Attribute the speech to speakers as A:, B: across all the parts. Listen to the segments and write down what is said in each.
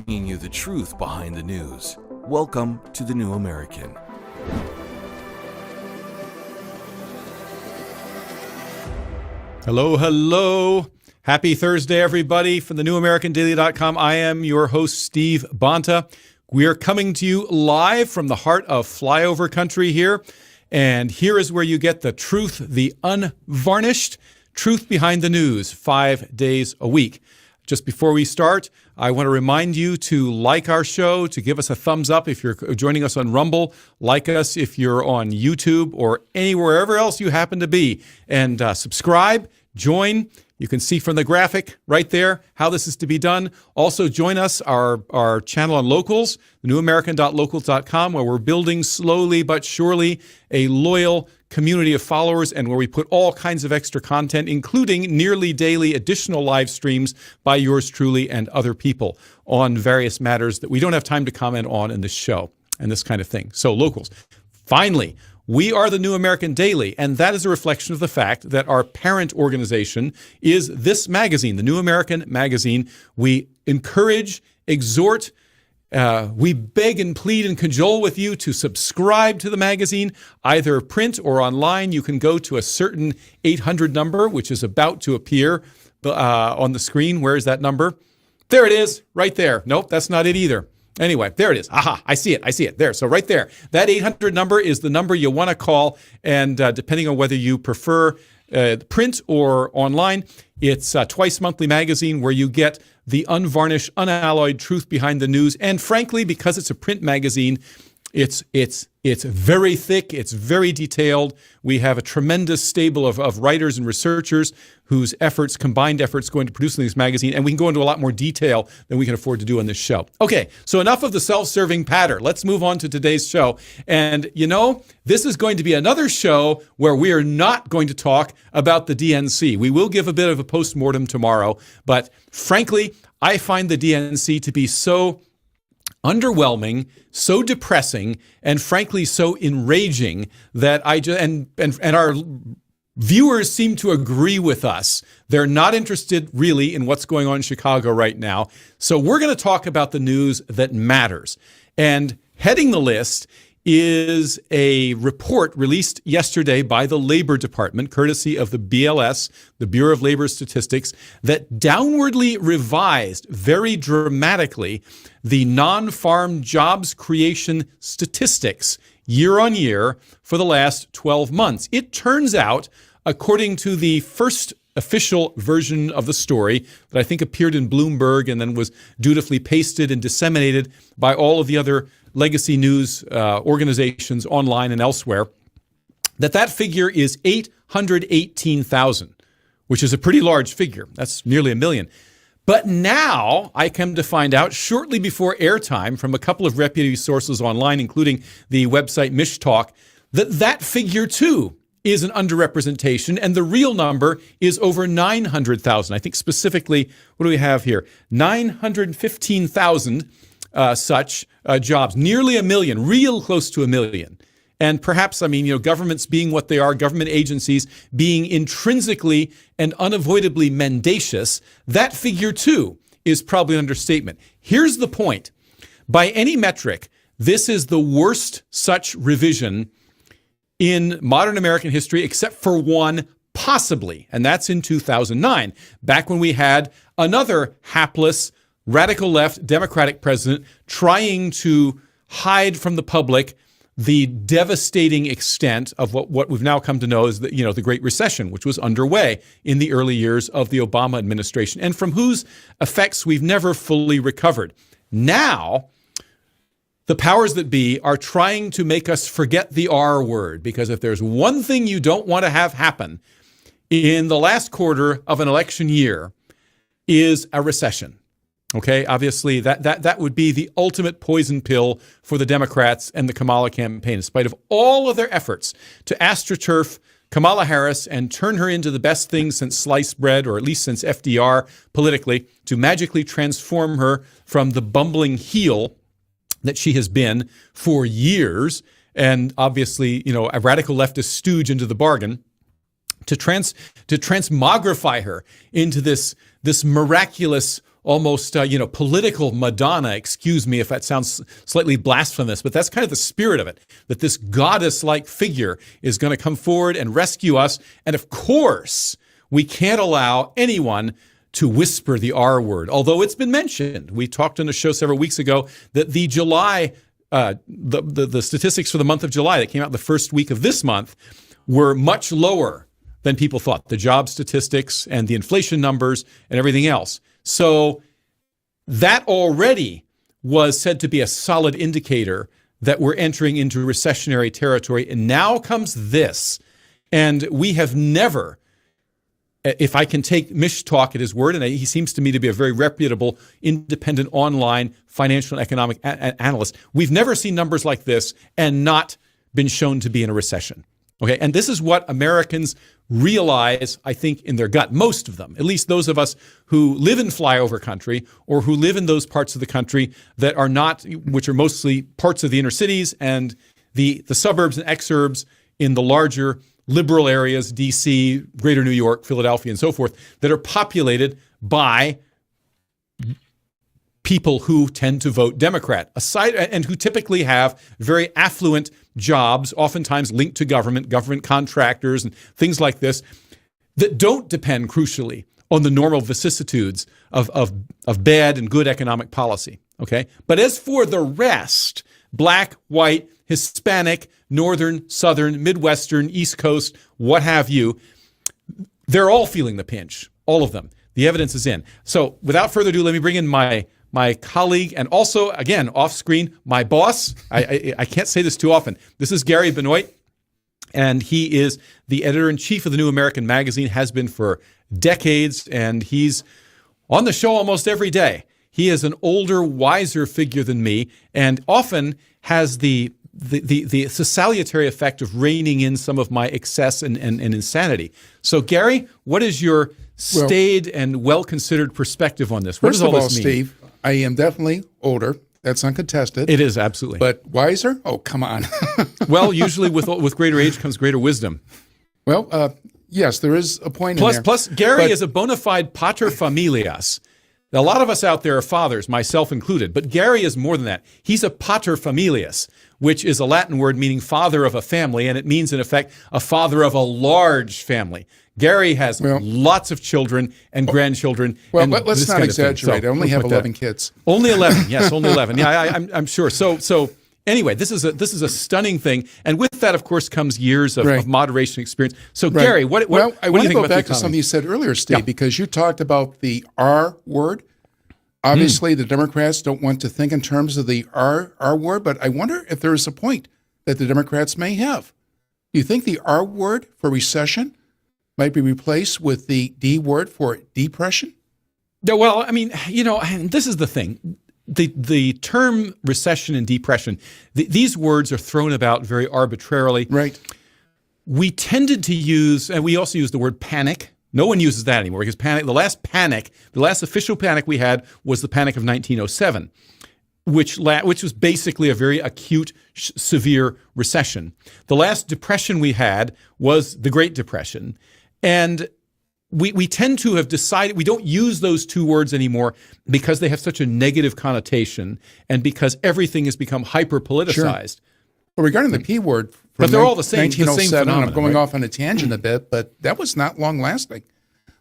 A: bringing you the truth behind the news. Welcome to The New American.
B: Hello. Happy Thursday, everybody. From thenewamericandaily.com, I am your host, Steve Bonta. We are coming to you live from the heart of flyover country here. And here is where you get the truth, the unvarnished truth behind the news, 5 days a week. Just before we start, I want to remind you to like our show, to give us a thumbs up if you're joining us on Rumble, like us if you're on YouTube or anywhere else you happen to be, and subscribe, join. You can see from the graphic right there how this is to be done. Also, join us, our channel on Locals, thenewamerican.locals.com, where we're building slowly but surely a loyal community of followers and where we put all kinds of extra content, including nearly daily additional live streams by yours truly and other people on various matters that we don't have time to comment on in this show and this kind of thing. So, Locals. Finally, we are the New American Daily, and that is a reflection of the fact that our parent organization is this magazine, the New American Magazine. We encourage, exhort, we beg and plead and cajole with you to subscribe to the magazine, either print or online. You can go to a certain 800 number, which is about to appear on the screen. Where is that number? There it is, right there. Nope, that's not it either. Anyway, there it is. Aha, I see it. There. So right there. That 800 number is the number you want to call. And depending on whether you prefer print or online, it's a twice monthly magazine where you get the unvarnished, unalloyed truth behind the news. And frankly, because it's a print magazine, it's very thick. It's very detailed. We have a tremendous stable of writers and researchers whose combined efforts, go into producing this magazine, and we can go into a lot more detail than we can afford to do on this show. Okay, so enough of the self-serving patter. Let's move on to today's show. And this is going to be another show where we are not going to talk about the DNC. We will give a bit of a postmortem tomorrow, but frankly, I find the DNC to be so underwhelming, so depressing, and frankly so enraging that and our viewers seem to agree with us. They're not interested really in what's going on in Chicago right now. So we're going to talk about the news that matters. And heading the list is a report released yesterday by the Labor Department, courtesy of the BLS, the Bureau of Labor Statistics, that downwardly revised very dramatically the non-farm jobs creation statistics year on year for the last 12 months. It turns out, according to the first official version of the story that I think appeared in Bloomberg and then was dutifully pasted and disseminated by all of the other legacy news organizations online and elsewhere, that figure is 818,000, which is a pretty large figure. That's nearly 1 million. But now I come to find out shortly before airtime from a couple of reputable sources online, including the website Mishtalk, that figure too is an underrepresentation, and the real number is over 900,000. I think specifically, what do we have here? 915,000 such jobs, nearly 1 million, real close to 1 million. And perhaps, governments being what they are, government agencies being intrinsically and unavoidably mendacious, that figure too is probably an understatement. Here's the point. By any metric, this is the worst such revision in modern American history, except for one possibly, and that's in 2009, back when we had another hapless, radical left Democratic president trying to hide from the public the devastating extent of what we've now come to know as the Great Recession, which was underway in the early years of the Obama administration, and from whose effects we've never fully recovered. Now, the powers that be are trying to make us forget the R word, because if there's one thing you don't want to have happen in the last quarter of an election year is a recession. Okay, obviously that would be the ultimate poison pill for the Democrats and the Kamala campaign, in spite of all of their efforts to astroturf Kamala Harris and turn her into the best thing since sliced bread, or at least since FDR politically, to magically transform her from the bumbling heel that she has been for years, and obviously, a radical leftist stooge into the bargain, to transmogrify her into this miraculous almost, political Madonna. Excuse me if that sounds slightly blasphemous, but that's kind of the spirit of it, that this goddess-like figure is going to come forward and rescue us. And of course, we can't allow anyone to whisper the R word, although it's been mentioned. We talked on the show several weeks ago that the July, the statistics for the month of July that came out the first week of this month were much lower than people thought, the job statistics and the inflation numbers and everything else. So that already was said to be a solid indicator that we're entering into recessionary territory. And now comes this. And we have never, if I can take Mish Talk at his word, and he seems to me to be a very reputable, independent online financial and economic analyst, we've never seen numbers like this and not been shown to be in a recession. Okay, and this is what Americans realize, I think, in their gut, most of them, at least those of us who live in flyover country or who live in those parts of the country that are not, which are mostly parts of the inner cities and the suburbs and exurbs in the larger liberal areas, D.C., greater New York, Philadelphia, and so forth, that are populated by people who tend to vote Democrat, and who typically have very affluent jobs, oftentimes linked to government contractors and things like this, that don't depend, crucially, on the normal vicissitudes of bad and good economic policy. Okay? But as for the rest, black, white, Hispanic, Northern, Southern, Midwestern, East Coast, what have you, they're all feeling the pinch, all of them. The evidence is in. So without further ado, let me bring in my colleague and also, again, off screen, my boss. I can't say this too often. This is Gary Benoit, and he is the editor-in-chief of the New American Magazine, has been for decades, and he's on the show almost every day. He is an older, wiser figure than me, and often has the salutary effect of reining in some of my excess and insanity. So, Gary, what is your staid and well-considered perspective on this? What does all this mean?
C: Steve, I am definitely older. That's uncontested.
B: It is, absolutely.
C: But wiser? Oh, come on.
B: Well, usually with greater age comes greater wisdom.
C: Well, yes, there is a point in there.
B: Plus, Gary is a bona fide pater familias. A lot of us out there are fathers, myself included, but Gary is more than that. He's a pater familias, which is a Latin word meaning father of a family, and it means, in effect, a father of a large family. Gary has lots of children and grandchildren.
C: Well,
B: and
C: let's not exaggerate. I only have 11 kids.
B: Only 11, yes, only 11. Yeah, I'm sure. So anyway, this is a stunning thing, and with that, of course, comes years of moderation experience. So, Gary, what do you think about the economy?
C: I want to go back to something you said earlier, Steve, because you talked about the R word. Obviously, the Democrats don't want to think in terms of the R word, but I wonder if there is a point that the Democrats may have. Do you think the R word for recession might be replaced with the D word for depression?
B: Yeah, well, I mean, this is the thing. The term recession and depression, these words are thrown about very arbitrarily.
C: Right.
B: We tended to use, and we also use the word panic. No one uses that anymore because the last official panic we had was the Panic of 1907, which was basically a very acute, severe recession. The last depression we had was the Great Depression. And we tend to have decided we don't use those two words anymore because they have such a negative connotation and because everything has become hyper-politicized.
C: Sure. Well, regarding the P word,
B: but they're all the same.
C: 1907,
B: I'm
C: going off on a tangent a bit, but that was not long lasting.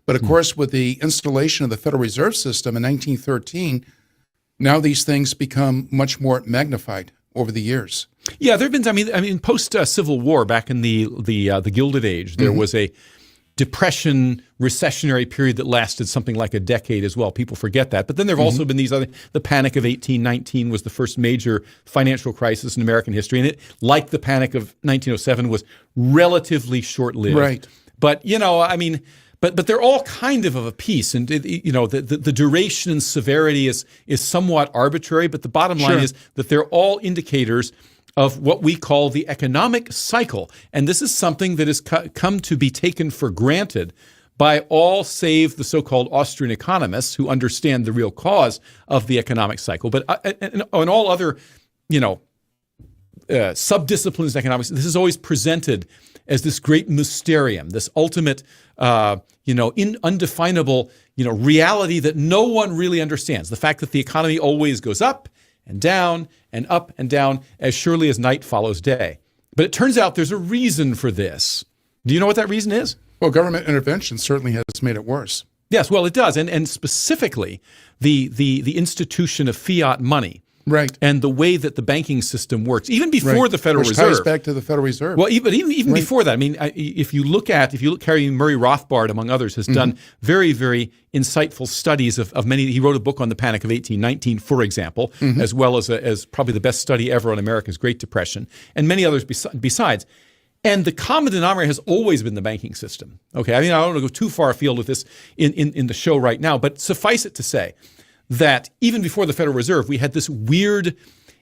C: But of course, with the installation of the Federal Reserve System in 1913, now these things become much more magnified over the years. Yeah,
B: there have been. I mean, post Civil War, back in the Gilded Age, there was a depression, recessionary period that lasted something like a decade as well. People forget that. But then there have also been these other, the Panic of 1819 was the first major financial crisis in American history. And it, like the Panic of 1907, was relatively short-lived.
C: Right.
B: But, but they're all kind of a piece. And, the duration and severity is somewhat arbitrary. But the bottom line is that they're all indicators of what we call the economic cycle. And this is something that has come to be taken for granted by all save the so-called Austrian economists who understand the real cause of the economic cycle. But on all other, subdisciplines in economics, this is always presented as this great mysterium, this ultimate, undefinable, reality that no one really understands. The fact that the economy always goes up and down as surely as night follows day. But it turns out there's a reason for this. Do you know what that reason is?
C: Well, government intervention certainly has made it worse.
B: Yes, well, it does. And specifically, the institution of fiat money.
C: Right.
B: And the way that the banking system works, even before the Federal Reserve.
C: Which ties back to the Federal Reserve.
B: Well, even before that, I mean, if you look Harry Murray Rothbard, among others, has done very, very insightful studies of many. He wrote a book on the Panic of 1819, for example, as well as probably the best study ever on America's Great Depression, and many others besides. And the common denominator has always been the banking system. Okay, I mean, I don't want to go too far afield with this in the show right now, but suffice it to say that even before the Federal Reserve, we had this weird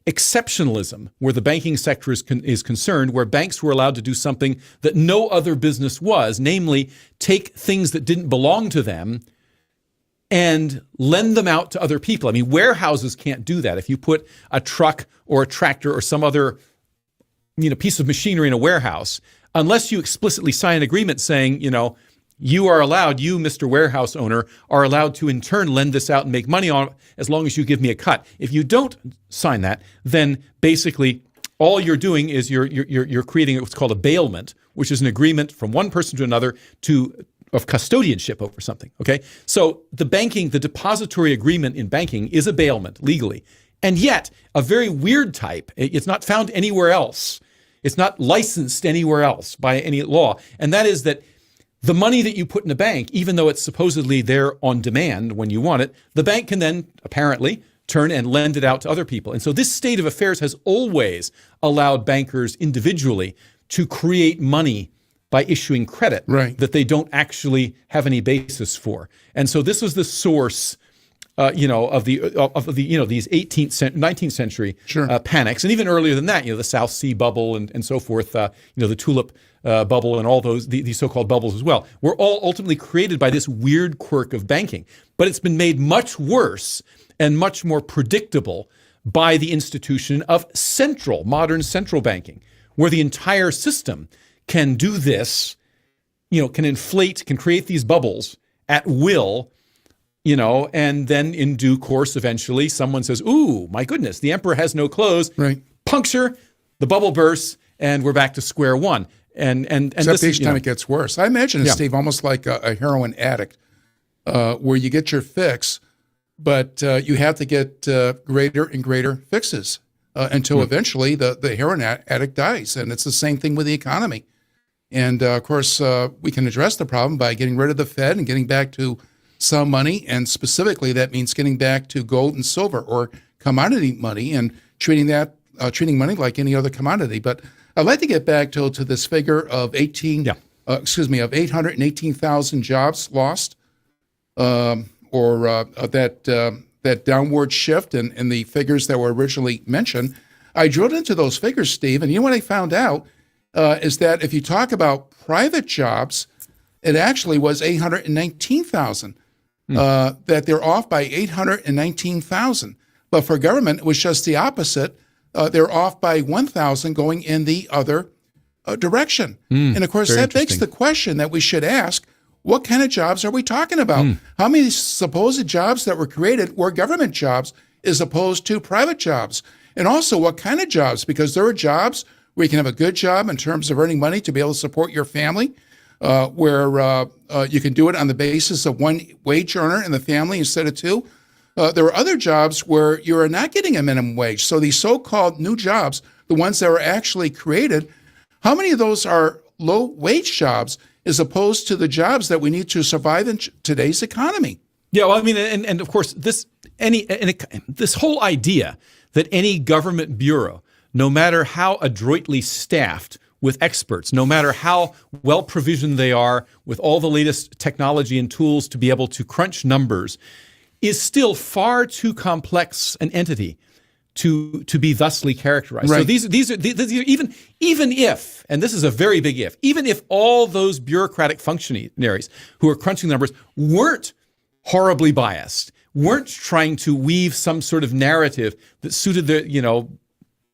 B: exceptionalism where the banking sector is concerned, where banks were allowed to do something that no other business was, namely take things that didn't belong to them and lend them out to other people. I mean, warehouses can't do that. If you put a truck or a tractor or some other piece of machinery in a warehouse, unless you explicitly sign an agreement saying, you are allowed, you, Mr. Warehouse owner, are allowed to in turn lend this out and make money on it as long as you give me a cut. If you don't sign that, then basically all you're doing is you're creating what's called a bailment, which is an agreement from one person to another of custodianship over something. Okay, so the depository agreement in banking is a bailment legally, and yet a very weird type. It's not found anywhere else. It's not licensed anywhere else by any law, and that is that the money that you put in a bank, even though it's supposedly there on demand when you want it, the bank can then apparently turn and lend it out to other people. And so this state of affairs has always allowed bankers individually to create money by issuing credit that they don't actually have any basis for. And so this was the source of these 19th century panics, and even earlier than that, the South Sea bubble and so forth, the tulip bubble and all these so-called bubbles as well, were all ultimately created by this weird quirk of banking. But it's been made much worse and much more predictable by the institution of modern central banking, where the entire system can do this, can inflate, can create these bubbles at will, and then in due course, eventually, someone says, ooh, my goodness, the emperor has no clothes. Right. Puncture, the bubble bursts, and we're back to square one. And
C: except each time it gets worse. I imagine it, Steve, almost like a heroin addict, where you get your fix, but you have to get greater and greater fixes until eventually the heroin addict dies. And it's the same thing with the economy. And, of course, we can address the problem by getting rid of the Fed and getting back to some money, and specifically that means getting back to gold and silver or commodity money and treating money like any other commodity. But I'd like to get back to this figure of 818,000 jobs lost, or that downward shift in the figures that were originally mentioned. I drilled into those figures, Steve, and you know what I found out is that if you talk about private jobs, it actually was 819,000. That they're off by 819,000. But for government, it was just the opposite. They're off by 1,000 going in the other direction. And of course, that begs the question that we should ask, what kind of jobs are we talking about? How many supposed jobs that were created were government jobs as opposed to private jobs? And also, what kind of jobs? Because there are jobs where you can have a good job in terms of earning money to be able to support your family, where you can do it on the basis of one wage earner in the family instead of two. There are other jobs where you are not getting a minimum wage. So these so-called new jobs, the ones that are actually created, how many of those are low-wage jobs as opposed to the jobs that we need to survive in today's economy?
B: Yeah, well, I mean, and of course, this whole idea that any government bureau, no matter how adroitly staffed with experts, no matter how well provisioned they are with all the latest technology and tools to be able to crunch numbers, is still far too complex an entity to be thusly characterized. Right. So these are even if, and this is a very big if, even if all those bureaucratic functionaries who are crunching numbers weren't horribly biased, weren't trying to weave some sort of narrative that suited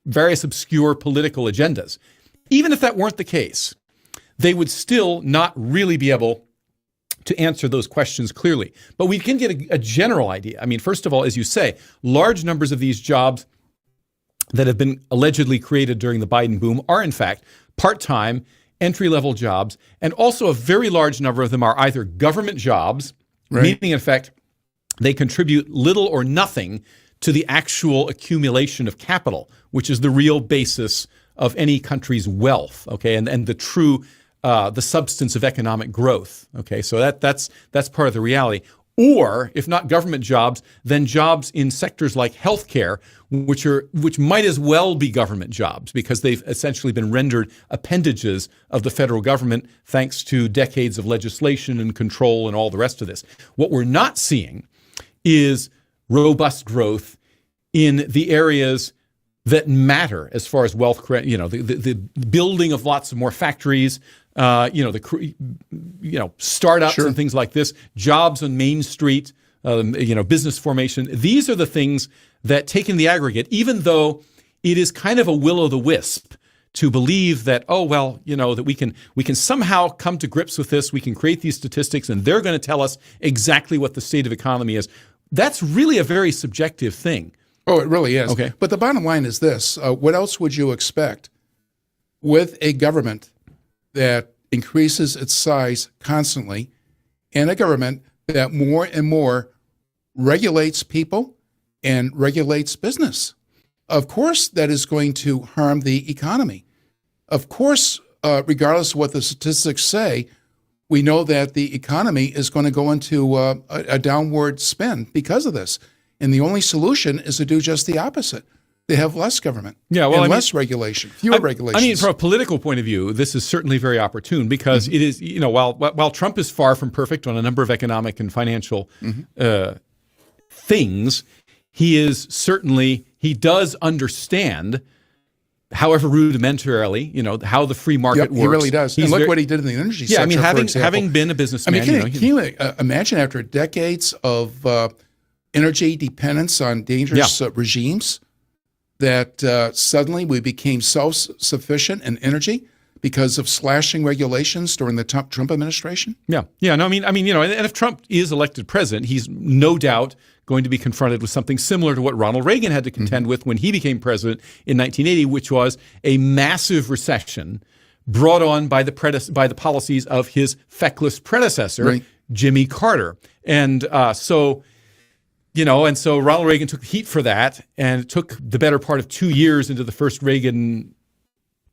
B: various obscure political agendas. Even if that weren't the case, they would still not really be able to answer those questions clearly. But we can get a general idea. I mean, first of all, as you say, large numbers of these jobs that have been allegedly created during the Biden boom are, in fact, part-time, entry-level jobs. And also a very large number of them are either government jobs, meaning, in fact, they contribute little or nothing to the actual accumulation of capital, which is the real basis of any country's wealth, okay, and the true the substance of economic growth. Okay, so that's part of the reality. Or if not government jobs, then jobs in sectors like healthcare, which might as well be government jobs because they've essentially been rendered appendages of the federal government thanks to decades of legislation and control and all the rest of this. What we're not seeing is robust growth in the areas that matter as far as wealth, the building of lots of more factories, startups and things like this, jobs on Main Street, business formation. These are the things that, taken the aggregate, even though it is kind of a will-o'-the-wisp to believe that, that we can somehow come to grips with this, we can create these statistics, and they're going to tell us exactly what the state of economy is. That's really a very subjective thing.
C: Oh, it really is.
B: Okay.
C: But the bottom line is this. What else would you expect with a government that increases its size constantly and a government that more and more regulates people and regulates business? Of course, that is going to harm the economy. Of course, regardless of what the statistics say, we know that the economy is going to go into a downward spin because of this. And the only solution is to do just the opposite. They have less government less regulation, fewer regulations.
B: I mean, from a political point of view, this is certainly very opportune because it is, while Trump is far from perfect on a number of economic and financial things, he does understand, however rudimentarily, how the free market works.
C: He really does. And look what he did in the energy sector,
B: having been a businessman.
C: Can you imagine after decades of energy dependence on dangerous regimes that suddenly we became self-sufficient in energy because of slashing regulations during the Trump administration?
B: And if Trump is elected president, he's no doubt going to be confronted with something similar to what Ronald Reagan had to contend with when he became president in 1980, which was a massive recession brought on by the policies of his feckless predecessor, Jimmy Carter. And so Ronald Reagan took the heat for that, and it took the better part of 2 years into the first Reagan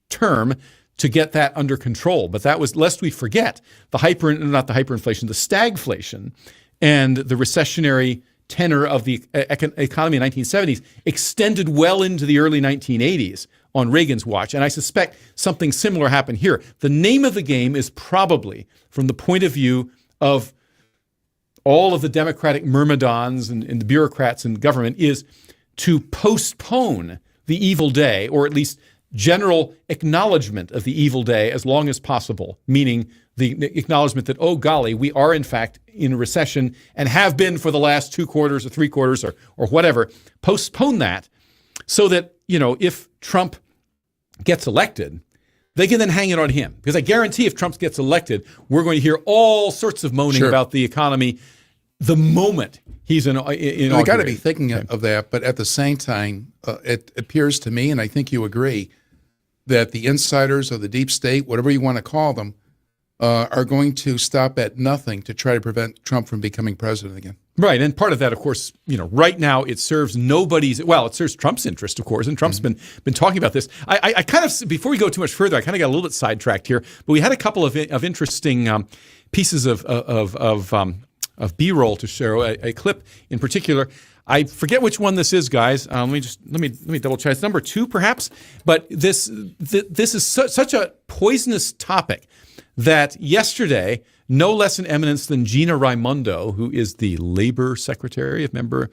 B: term to get that under control. But that was, lest we forget, the stagflation and the recessionary tenor of the economy in the 1970s extended well into the early 1980s on Reagan's watch. And I suspect something similar happened here. The name of the game is probably, from the point of view of all of the Democratic myrmidons and the bureaucrats in government, is to postpone the evil day, or at least general acknowledgement of the evil day as long as possible, meaning the acknowledgement that, oh golly, we are in fact in a recession and have been for the last 2 quarters or 3 quarters or whatever. Postpone that so that, if Trump gets elected, they can then hang it on him. Because I guarantee if Trump gets elected, we're going to hear all sorts of moaning about the economy the moment he's inaugurated.
C: I got to be thinking of that, but at the same time, it appears to me, and I think you agree, that the insiders or the deep state, whatever you want to call them, are going to stop at nothing to try to prevent Trump from becoming president again.
B: Right, and part of that, of course, right now it serves it serves Trump's interest, of course, and Trump's been talking about this. I kind of, before we go too much further, I kind of got a little bit sidetracked here, but we had a couple of interesting pieces of B-roll to show, a clip in particular. I forget which one this is, guys. Let me double check. It's number 2, perhaps. But this is such a poisonous topic that yesterday, no less in eminence than Gina Raimondo, who is the labor secretary, the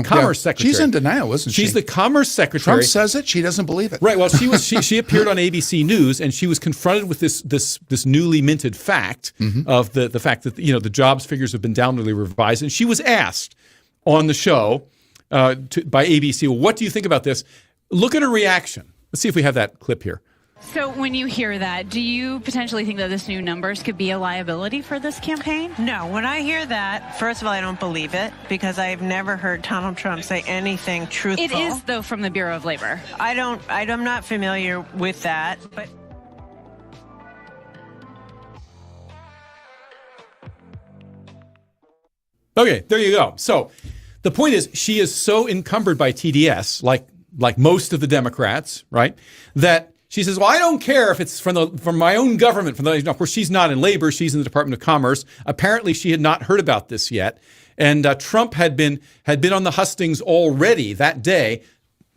B: commerce secretary.
C: She's in denial, isn't she?
B: She's the commerce secretary.
C: Trump says it. She doesn't believe it.
B: Right. Well, she appeared on ABC News, and she was confronted with this newly minted fact of the fact that the jobs figures have been downwardly revised, and she was asked on the show by ABC, well, what do you think about this? Look at her reaction. Let's see if we have that clip here.
D: So when you hear that, do you potentially think that this new numbers could be a liability for this campaign?
E: No, when I hear that, first of all, I don't believe it because I've never heard Donald Trump say anything truthful.
D: It is, though, from the Bureau of Labor.
E: I'm not familiar with that, but...
B: Okay, there you go. So the point is she is so encumbered by TDS, like most of the Democrats, right, that she says, well, I don't care if it's from my own government. Of course, she's not in labor. She's in the Department of Commerce. Apparently, she had not heard about this yet. And Trump had been on the hustings already that day,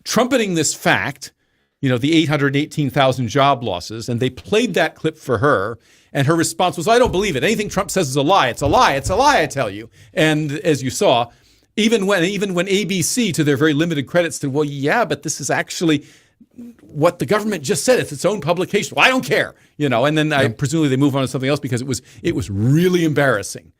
B: trumpeting this fact, the 818,000 job losses. And they played that clip for her. And her response was, I don't believe it. Anything Trump says is a lie. It's a lie. It's a lie, I tell you. And as you saw, even when ABC, to their very limited credit, said, well, yeah, but this is actually what the government just said. It's its own publication. Well, I don't care, and then presumably they move on to something else because it was really embarrassing.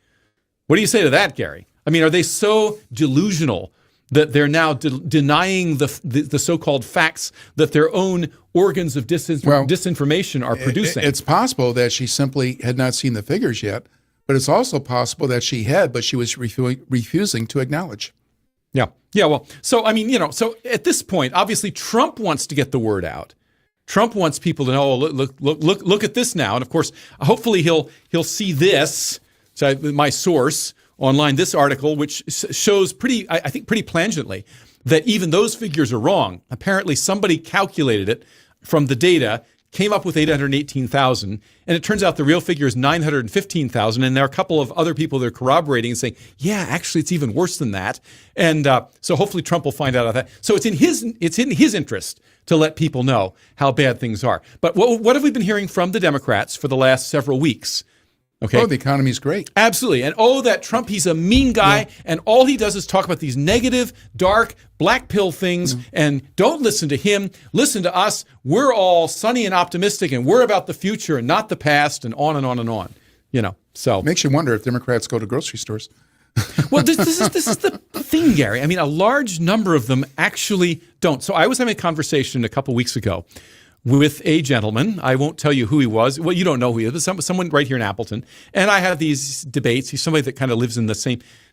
B: What do you say to that, Gary? I mean, are they so delusional that they're now denying the so-called facts that their own organs of disinformation are producing?
C: It's possible that she simply had not seen the figures yet, but it's also possible that she had, but she was refusing to acknowledge.
B: Yeah. Well, so, so at this point, obviously Trump wants to get the word out. Trump wants people to know, oh, look at this now. And of course, hopefully he'll see this, so my source online, this article, which shows pretty plangently that even those figures are wrong. Apparently somebody calculated it from the data, came up with 818,000, and it turns out the real figure is 915,000, and there are a couple of other people that are corroborating and saying, yeah, actually it's even worse than that. And so hopefully Trump will find out about that. So it's in his interest to let people know how bad things are. But what have we been hearing from the Democrats for the last several weeks? Okay.
C: Oh, the economy's great.
B: Absolutely. And that Trump, he's a mean guy, and all he does is talk about these negative, dark, black pill things, and don't listen to him, listen to us. We're all sunny and optimistic, and we're about the future and not the past, and on and on and on. So
C: makes you wonder if Democrats go to grocery stores.
B: Well, this is the thing, Gary. I mean, a large number of them actually don't. So I was having a conversation a couple weeks ago with a gentleman. I won't tell you who he was. Well, you don't know who he is, but someone right here in Appleton. And I have these debates. He's somebody that kind of lives in the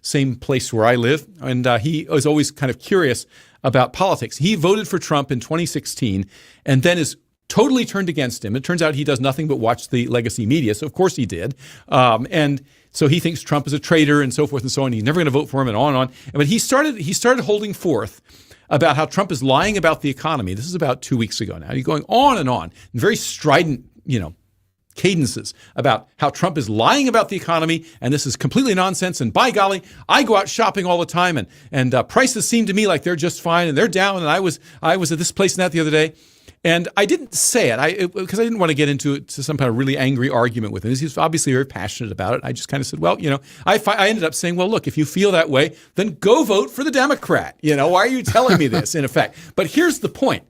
B: same place where I live. And he was always kind of curious about politics. He voted for Trump in 2016 and then is totally turned against him. It turns out he does nothing but watch the legacy media. So of course he did. And so he thinks Trump is a traitor and so forth and so on. He's never going to vote for him and on and on. But he started holding forth about how Trump is lying about the economy. This is about 2 weeks ago now. He's going on and on, in very strident, cadences about how Trump is lying about the economy, and this is completely nonsense. And by golly, I go out shopping all the time, and prices seem to me like they're just fine, and they're down. And I was at this place and that the other day, and I didn't say it because I didn't want to get into some kind of really angry argument with him. He's obviously very passionate about it. I just kind of said, well, I ended up saying, well, look, if you feel that way, then go vote for the Democrat. Why are you telling me this, in effect? But here's the point.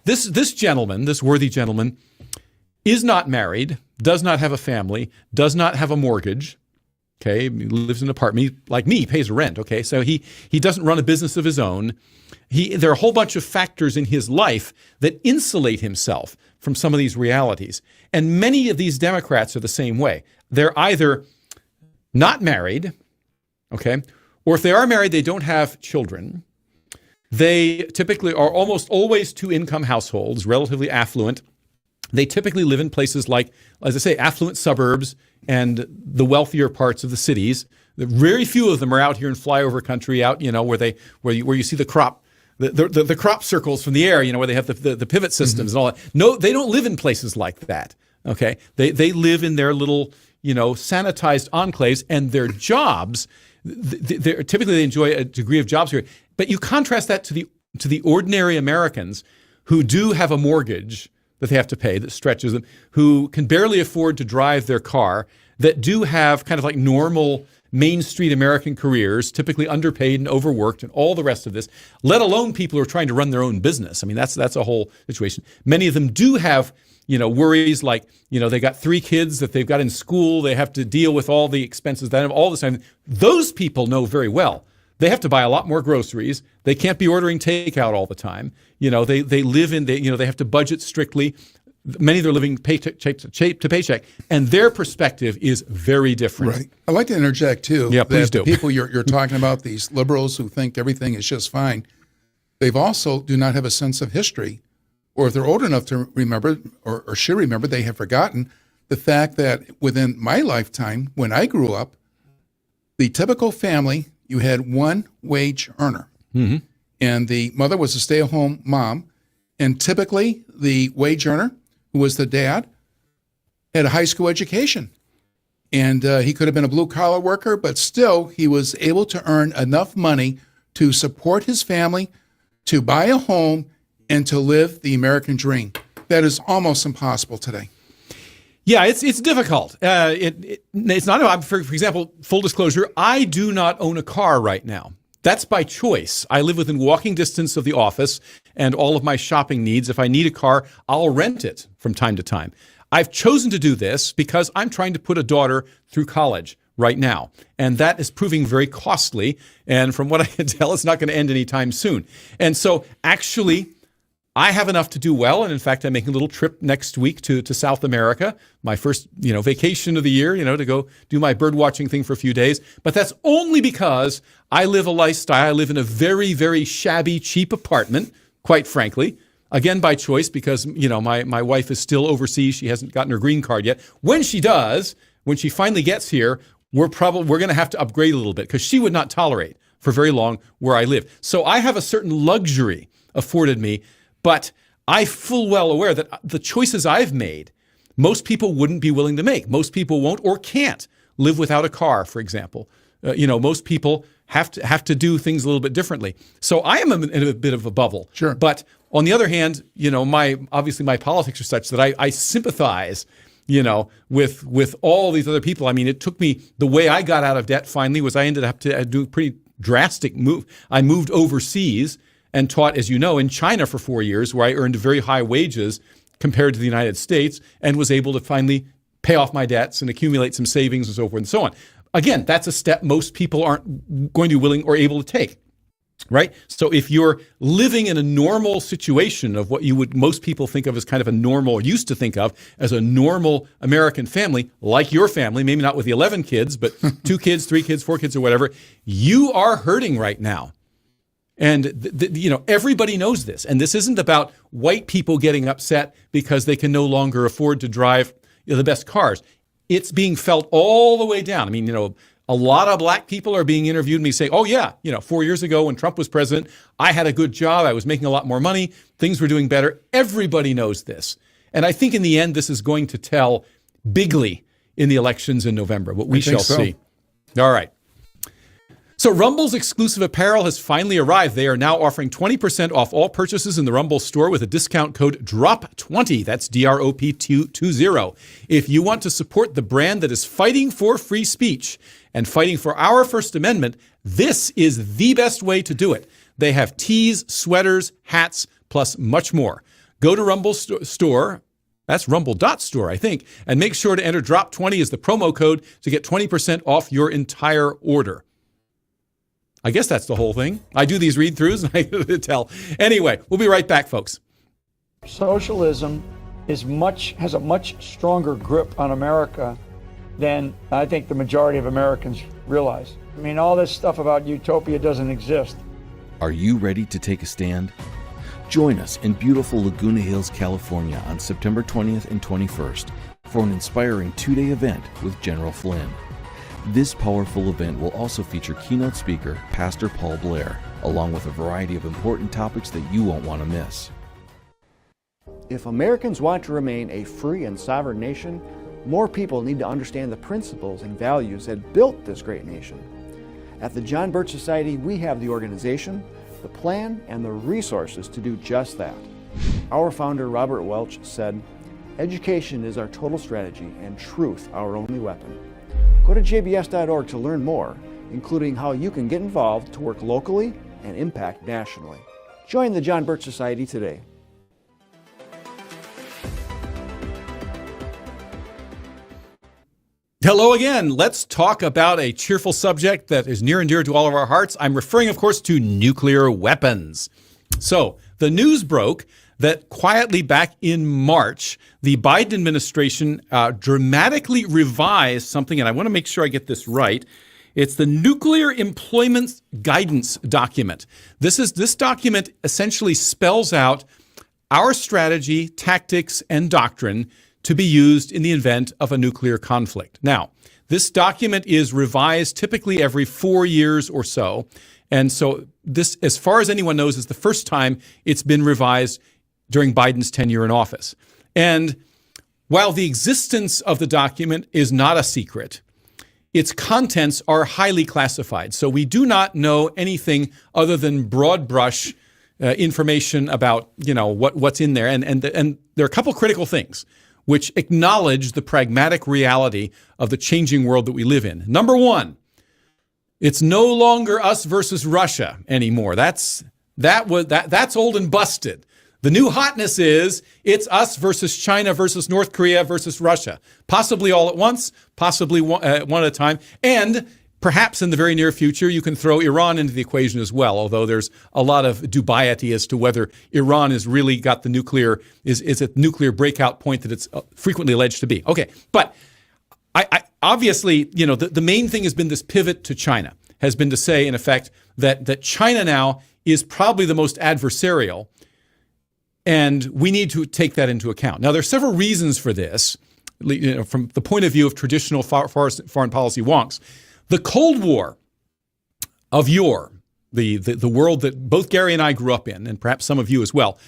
B: This gentleman, this worthy gentleman, is not married, does not have a family, does not have a mortgage. Okay, he lives in an apartment. He, like me, pays rent. Okay, so he doesn't run a business of his own. There are a whole bunch of factors in his life that insulate himself from some of these realities. And many of these Democrats are the same way. They're either not married, okay, or if they are married, they don't have children. They typically are almost always two-income households, relatively affluent. They typically live in places like, as I say, affluent suburbs and the wealthier parts of the cities. Very few of them are out here in flyover country, out where you see the crop circles from the air, where they have the pivot systems and all that. No, they don't live in places like that. Okay, they live in their little sanitized enclaves, and their jobs. Typically they enjoy a degree of job security. But you contrast that to the ordinary Americans who do have a mortgage that they have to pay that stretches them, who can barely afford to drive their car, that do have kind of like normal Main Street American careers, typically underpaid and overworked and all the rest of this, let alone people who are trying to run their own business. I mean, that's a whole situation. Many of them do have, worries like, they got 3 kids that they've got in school. They have to deal with all the expenses that have all this time. Those people know very well they have to buy a lot more groceries. They can't be ordering takeout all the time. They live in, they have to budget strictly. Many of them are living paycheck to paycheck, and their perspective is very different.
C: Right. I'd like to interject, too.
B: Yeah, please do.
C: The people you're talking about, these liberals who think everything is just fine, they've also do not have a sense of history, or if they're old enough to remember, or should remember, they have forgotten the fact that within my lifetime, when I grew up, the typical family, you had one wage earner.
B: Mm-hmm.
C: And the mother was a stay-at-home mom. And typically, the wage earner, who was the dad, had a high school education. And he could have been a blue-collar worker, but still, he was able to earn enough money to support his family, to buy a home, and to live the American dream. That is almost impossible today.
B: Yeah, it's difficult. It's not, for example, full disclosure, I do not own a car right now. That's by choice. I live within walking distance of the office and all of my shopping needs. If I need a car, I'll rent it from time to time. I've chosen to do this because I'm trying to put a daughter through college right now. And that is proving very costly. And from what I can tell, it's not going to end anytime soon. And so actually, I have enough to do well, and in fact, I'm making a little trip next week to South America, my first, vacation of the year, to go do my bird watching thing for a few days. But that's only because I live a lifestyle. I live in a very, very shabby, cheap apartment, quite frankly. Again, by choice, because, my wife is still overseas. She hasn't gotten her green card yet. When she does, when she finally gets here, we're going to have to upgrade a little bit because she would not tolerate for very long where I live. So I have a certain luxury afforded me. But I'm full well aware that the choices I've made, most people wouldn't be willing to make. Most people won't or can't live without a car, for example. Most people have to do things a little bit differently. So I am in a bit of a bubble.
C: Sure.
B: But on the other hand, my politics are such that I sympathize, with all these other people. I mean, it took me, the way I got out of debt finally was I ended up to do a pretty drastic move. I moved overseas and taught, as you know, in China for 4 years, where I earned very high wages compared to the United States and was able to finally pay off my debts and accumulate some savings and so forth and so on. Again, that's a step most people aren't going to be willing or able to take, right? So if you're living in a normal situation of what most people think of as kind of a normal, or used to think of as a normal American family, like your family, maybe not with the 11 kids, but 2 kids, 3 kids, 4 kids or whatever, you are hurting right now. And, everybody knows this. And this isn't about white people getting upset because they can no longer afford to drive the best cars. It's being felt all the way down. I mean, a lot of black people are being interviewed and me saying, oh, yeah, 4 years ago when Trump was president, I had a good job. I was making a lot more money. Things were doing better. Everybody knows this. And I think in the end, this is going to tell bigly in the elections in November, but we shall see. All right. So Rumble's exclusive apparel has finally arrived. They are now offering 20% off all purchases in the Rumble store with a discount code DROP20. That's DROP20. If you want to support the brand that is fighting for free speech and fighting for our First Amendment, this is the best way to do it. They have tees, sweaters, hats, plus much more. Go to Rumble's store. That's rumble.store, I think, and make sure to enter DROP20 as the promo code to get 20% off your entire order. I guess that's the whole thing. I do these read-throughs and I tell. Anyway, we'll be right back, folks.
F: Socialism has a much stronger grip on America than I think the majority of Americans realize. I mean, all this stuff about utopia doesn't exist.
A: Are you ready to take a stand? Join us in beautiful Laguna Hills, California on September 20th and 21st for an inspiring 2-day event with General Flynn. This powerful event will also feature keynote speaker Pastor Paul Blair, along with a variety of important topics that you won't want to miss.
G: If Americans want to remain a free and sovereign nation, more people need to understand the principles and values that built this great nation. At the John Birch Society, we have the organization, the plan, and the resources to do just that. Our founder, Robert Welch, said, "Education is our total strategy and truth our only weapon." Go to jbs.org to learn more, including how you can get involved to work locally and impact nationally. Join the John Birch Society today.
B: Hello again. Let's talk about a cheerful subject that is near and dear to all of our hearts. I'm referring, of course, to nuclear weapons. So the news broke that quietly back in March, the Biden administration dramatically revised something, and I want to make sure I get this right. It's the Nuclear Employment Guidance Document. This document essentially spells out our strategy, tactics, and doctrine to be used in the event of a nuclear conflict. Now, this document is revised typically every 4 years or so. And so this, as far as anyone knows, is the first time it's been revised during Biden's tenure in office. And while the existence of the document is not a secret, its contents are highly classified. So we do not know anything other than broad brush information about, what's in there. And there are a couple critical things which acknowledge the pragmatic reality of the changing world that we live in. Number one, it's no longer us versus Russia anymore. That's old and busted. The new hotness is it's us versus China versus North Korea versus Russia, possibly all at once, possibly one at a time, and perhaps in the very near future you can throw Iran into the equation as well, although there's a lot of dubiety as to whether Iran has really got the nuclear, is at nuclear breakout point that it's frequently alleged to be. Okay, but I obviously, the main thing has been this pivot to China, has been to say, in effect, that China now is probably the most adversarial, and we need to take that into account. Now, there are several reasons for this, from the point of view of traditional foreign policy wonks. The Cold War of yore, the world that both Gary and I grew up in, and perhaps some of you as well,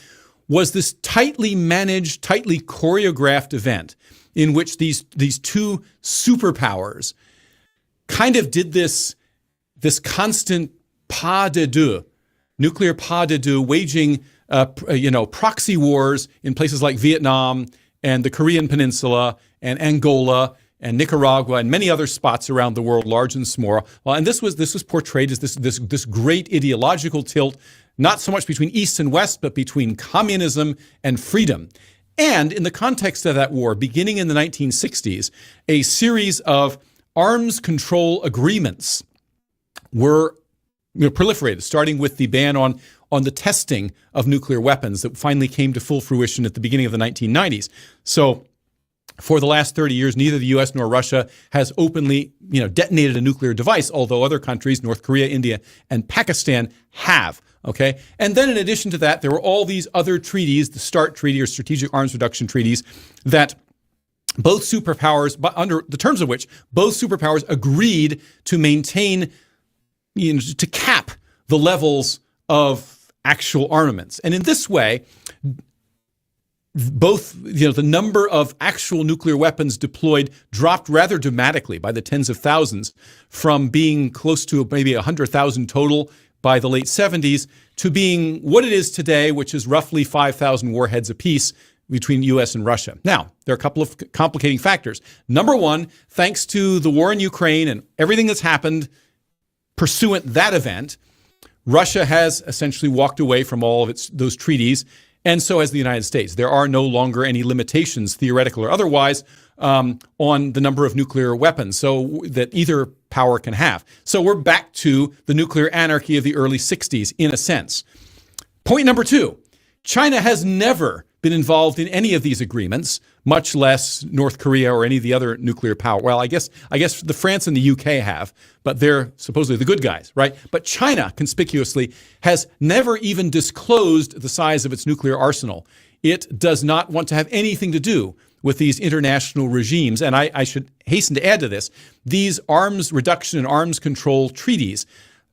B: was this tightly managed, tightly choreographed event in which these two superpowers kind of did this constant pas de deux, nuclear pas de deux, waging proxy wars in places like Vietnam and the Korean Peninsula and Angola and Nicaragua and many other spots around the world, large and small. Well, and this was portrayed as this great ideological tilt, not so much between East and West, but between communism and freedom. And in the context of that war, beginning in the 1960s, a series of arms control agreements were proliferated, starting with the ban on the testing of nuclear weapons that finally came to full fruition at the beginning of the 1990s. So for the last 30 years, neither the U.S. nor Russia has openly, detonated a nuclear device, although other countries, North Korea, India, and Pakistan have. Okay, and then in addition to that, there were all these other treaties, the START Treaty or Strategic Arms Reduction treaties, that both superpowers, under the terms of which both superpowers agreed to maintain, to cap the levels of actual armaments. And in this way, both, the number of actual nuclear weapons deployed dropped rather dramatically by the tens of thousands, from being close to maybe 100,000 total by the late 70s to being what it is today, which is roughly 5,000 warheads apiece between U.S. and Russia. Now, there are a couple of complicating factors. Number one, thanks to the war in Ukraine and everything that's happened pursuant that event, Russia has essentially walked away from all of those treaties, and so has the United States. There are no longer any limitations, theoretical or otherwise, on the number of nuclear weapons so that either power can have. So we're back to the nuclear anarchy of the early 60s, in a sense. Point number two, China has never been involved in any of these agreements, much less North Korea or any of the other nuclear power. Well, I guess the France and the UK have, but they're supposedly the good guys, right? But China, conspicuously, has never even disclosed the size of its nuclear arsenal. It does not want to have anything to do with these international regimes. And I should hasten to add to this, these arms reduction and arms control treaties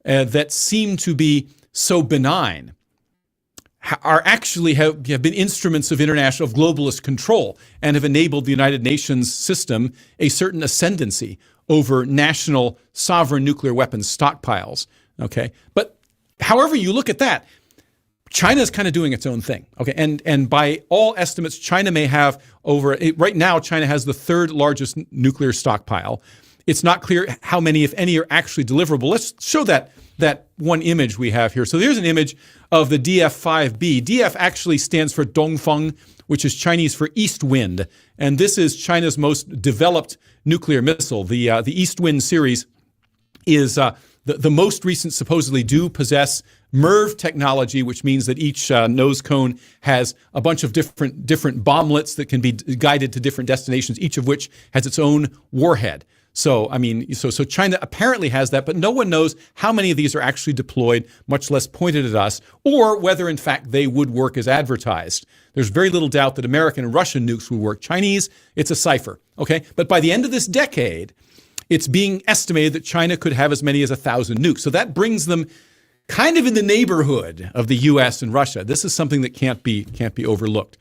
B: that seem to be so benign are actually have been instruments of globalist control and have enabled the United Nations system a certain ascendancy over national sovereign nuclear weapons stockpiles. Okay, but however you look at that, China is kind of doing its own thing. Okay, and by all estimates, China may have right now, China has the third largest nuclear stockpile. It's not clear how many, if any, are actually deliverable. Let's show that that one image we have here. So there's an image of the DF-5B. DF actually stands for Dongfeng, which is Chinese for East Wind. And this is China's most developed nuclear missile. The East Wind series is the most recent, supposedly do possess MIRV technology, which means that each nose cone has a bunch of different bomblets that can be guided to different destinations, each of which has its own warhead. So, so China apparently has that, but no one knows how many of these are actually deployed, much less pointed at us, or whether, in fact, they would work as advertised. There's very little doubt that American and Russian nukes would work. Chinese, it's a cipher, okay? But by the end of this decade, it's being estimated that China could have as many as 1,000 nukes. So that brings them kind of in the neighborhood of the U.S. and Russia. This is something that can't be overlooked.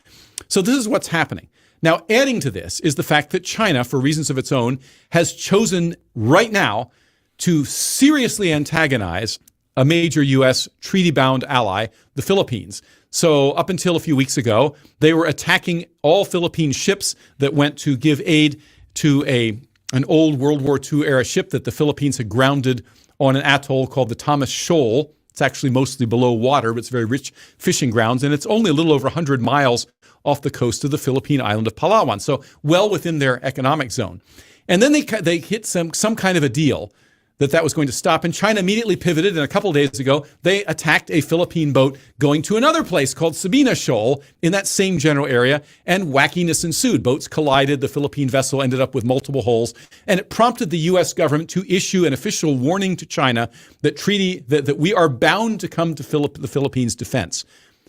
B: So this is what's happening. Now, adding to this is the fact that China, for reasons of its own, has chosen right now to seriously antagonize a major U.S. treaty-bound ally, the Philippines. So up until a few weeks ago, they were attacking all Philippine ships that went to give aid to an old World War II era ship that the Philippines had grounded on an atoll called the Thomas Shoal. It's actually mostly below water, but it's very rich fishing grounds, and it's only a little over 100 miles off the coast of the Philippine island of Palawan, so well within their economic zone. And then they hit some kind of a deal that was going to stop, and China immediately pivoted, and a couple of days ago, they attacked a Philippine boat going to another place called Sabina Shoal in that same general area, and wackiness ensued. Boats collided, the Philippine vessel ended up with multiple holes, and it prompted the U.S. government to issue an official warning to China that we are bound to come to the Philippines' defense.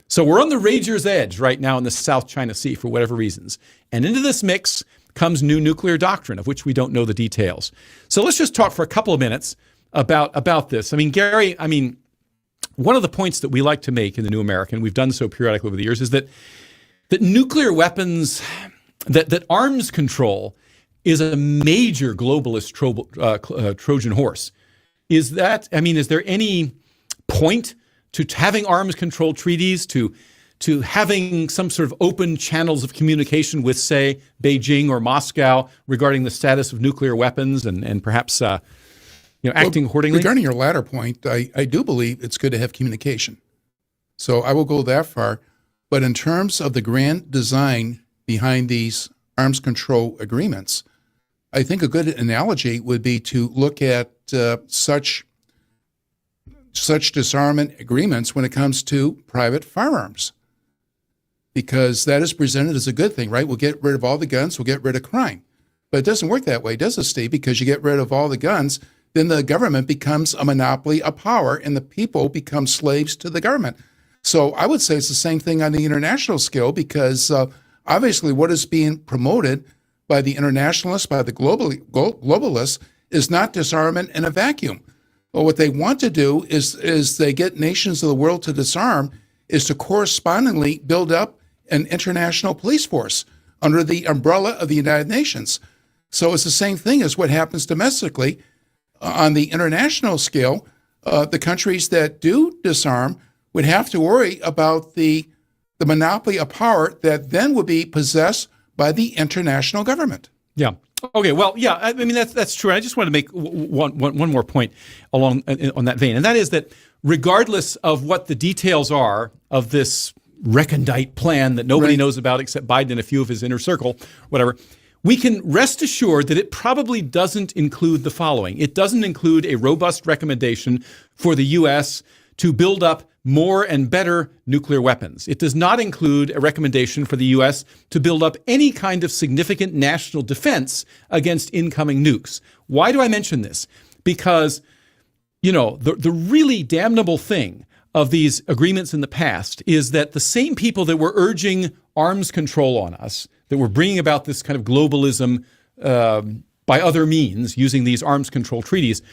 B: So we're on the rager's edge right now in the South China Sea for whatever reasons. And into this mix comes new nuclear doctrine, of which we don't know the details. So let's just talk for a couple of minutes about this. Gary, one of the points that we like to make in the New American, we've done so periodically over the years, is that nuclear weapons, that arms control is a major globalist Trojan horse. Is there any point to having arms control treaties, to having some sort of open channels of communication with, say, Beijing or Moscow regarding the status of nuclear weapons and perhaps acting accordingly?
C: Regarding your latter point, I do believe it's good to have communication. So I will go that far. But in terms of the grand design behind these arms control agreements, I think a good analogy would be to look at such disarmament agreements when it comes to private firearms, because that is presented as a good thing, right? We'll get rid of all the guns, we'll get rid of crime. But it doesn't work that way, does it, Steve? Because you get rid of all the guns, then the government becomes a monopoly of power and the people become slaves to the government. So I would say it's the same thing on the international scale, because obviously what is being promoted by the internationalists, by the globalists, is not disarmament in a vacuum. Well, what they want to do is they get nations of the world to disarm, is to correspondingly build up an international police force under the umbrella of the United Nations. So it's the same thing as what happens domestically. On the international scale, the countries that do disarm would have to worry about the monopoly of power that then would be possessed by the international government.
B: Yeah. Okay, well, yeah, that's true. I just want to make one more point on that vein, and that is that regardless of what the details are of this recondite plan that nobody knows about except Biden and a few of his inner circle, whatever, we can rest assured that it probably doesn't include the following. It doesn't include a robust recommendation for the U.S. to build up more and better nuclear weapons. It does not include a recommendation for the U.S. to build up any kind of significant national defense against incoming nukes. Why do I mention this? Because, the really damnable thing of these agreements in the past is that the same people that were urging arms control on us, that were bringing about this kind of globalism by other means, using these arms control treaties,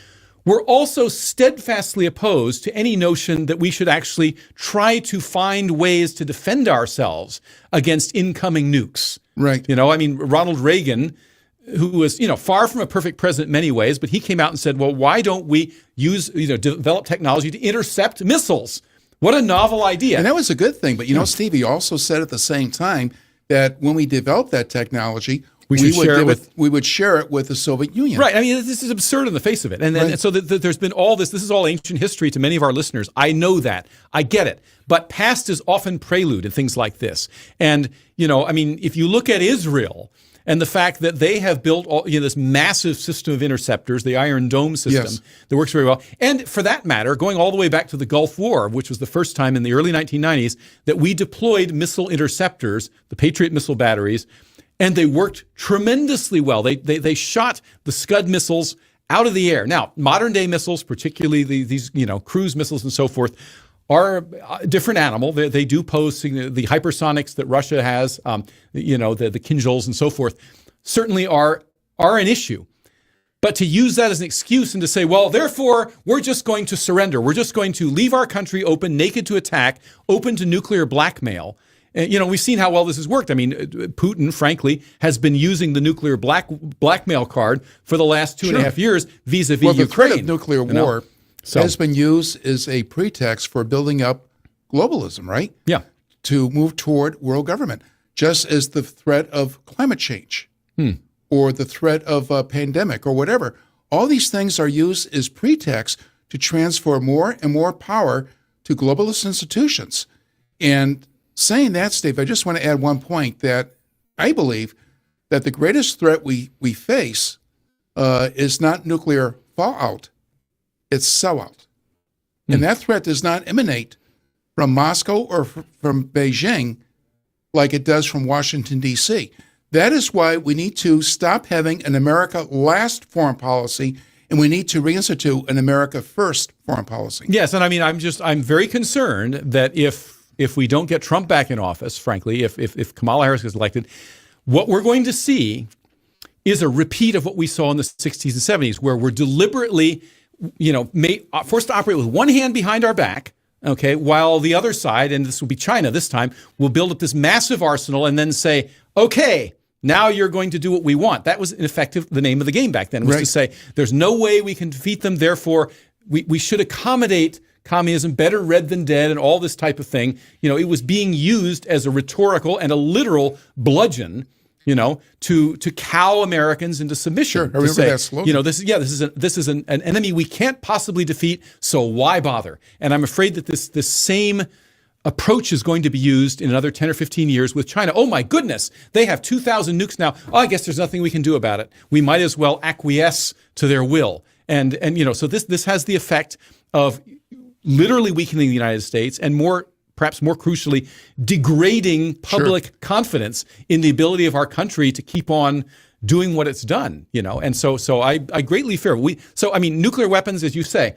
B: were also steadfastly opposed to any notion that we should actually try to find ways to defend ourselves against incoming nukes.
C: Right.
B: Ronald Reagan, who was, far from a perfect president in many ways, but he came out and said, well, why don't we develop technology to intercept missiles? What a novel idea.
C: And that was a good thing. But, Steve, he also said at the same time that when we develop that technology,
B: we should share it with.
C: We would share it with the Soviet Union.
B: Right. I mean, this is absurd in the face of it. And then,
C: Right.
B: so there's been all this. This is all ancient history to many of our listeners. I know that. I get it. But past is often prelude in things like this. And, I mean, if you look at Israel and the fact that they have built this massive system of interceptors, the Iron Dome system,
C: Yes.
B: that works very well. And for that matter, going all the way back to the Gulf War, which was the first time in the early 1990s that we deployed missile interceptors, the Patriot missile batteries, and they worked tremendously well. They shot the Scud missiles out of the air. Now, modern day missiles, particularly these cruise missiles and so forth, are a different animal. They do pose the hypersonics that Russia has, the Kinzhals and so forth, certainly are an issue. But to use that as an excuse and to say, well, therefore, we're just going to surrender. We're just going to leave our country open, naked to attack, open to nuclear blackmail. We've seen how well this has worked. I mean, Putin, frankly, has been using the nuclear blackmail card for the last 2.5 years vis-a-vis
C: Well, the
B: Ukraine.
C: threat of nuclear war has been used as a pretext for building up globalism, right?
B: Yeah.
C: To move toward world government, just as the threat of climate change or the threat of a pandemic or whatever. All these things are used as pretext to transfer more and more power to globalist institutions. And saying that, Steve, I just want to add one point that I believe that the greatest threat we face is not nuclear fallout, it's sellout. And that threat does not emanate from Moscow or from Beijing like it does from Washington, D.C. That is why we need to stop having an America last foreign policy, and we need to reinstitute an America first foreign policy.
B: Yes, and I mean, I'm very concerned that if we don't get Trump back in office, frankly, if Kamala Harris gets elected, what we're going to see is a repeat of what we saw in the 60s and 70s, where we're deliberately, forced to operate with one hand behind our back, okay, while the other side, and this will be China this time, will build up this massive arsenal and then say, okay, now you're going to do what we want. That was, in effect, the name of the game back then, was to say, there's no way we can defeat them, therefore we should accommodate communism, better red than dead, and all this type of thing. It was being used as a rhetorical and a literal bludgeon, to cow Americans into submission.
C: Sure, I remember that slogan.
B: This is an enemy we can't possibly defeat, so why bother? And I'm afraid that this same approach is going to be used in another 10 or 15 years with China. Oh my goodness, they have 2,000 nukes now. Oh, I guess there's nothing we can do about it. We might as well acquiesce to their will. And so this has the effect of literally weakening the United States and perhaps more crucially, degrading public confidence in the ability of our country to keep on doing what it's done, And so I greatly fear. Nuclear weapons, as you say,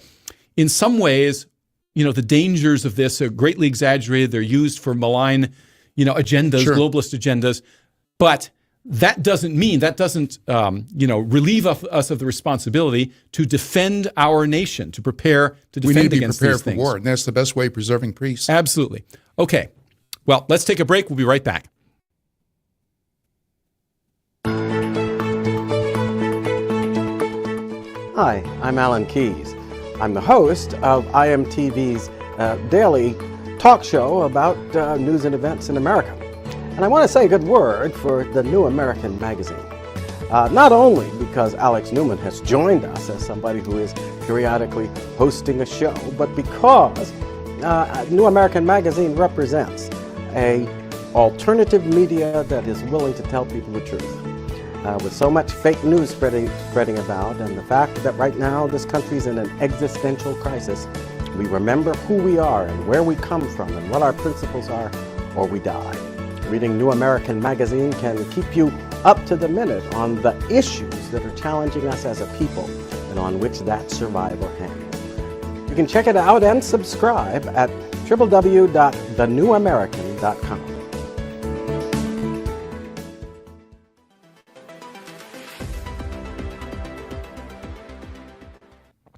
B: in some ways, the dangers of this are greatly exaggerated. They're used for malign, agendas, globalist agendas. But that doesn't relieve us of the responsibility to defend our nation, to prepare to defend against these things. We need to be prepared for war, and
C: that's the best way of preserving peace.
B: Absolutely. Okay. Well, let's take a break. We'll be right back.
H: Hi, I'm Alan Keyes. I'm the host of IMTV's daily talk show about news and events in America. And I want to say a good word for the New American magazine. Not only because Alex Newman has joined us as somebody who is periodically hosting a show, but because New American magazine represents a alternative media that is willing to tell people the truth. With so much fake news spreading about, and the fact that right now this country is in an existential crisis, we remember who we are and where we come from and what our principles are, or we die. Reading New American magazine can keep you up to the minute on the issues that are challenging us as a people and on which that survival hangs. You can check it out and subscribe at www.thenewamerican.com.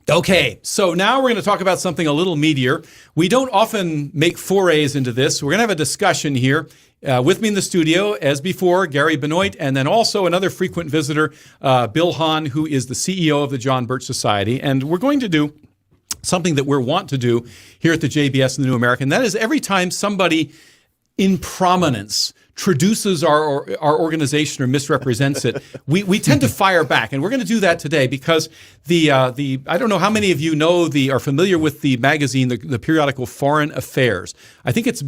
B: Okay, so now we're going to talk about something a little meatier. We don't often make forays into this. We're going to have a discussion here. With me in the studio, as before, Gary Benoit, and then also another frequent visitor, Bill Hahn, who is the CEO of the John Birch Society. And we're going to do something that we're wont to do here at the JBS and the New American. That is, every time somebody in prominence traduces our organization or misrepresents it, we tend to fire back, and we're going to do that today because the I don't know how many of you are familiar with the magazine, the periodical Foreign Affairs. I think it's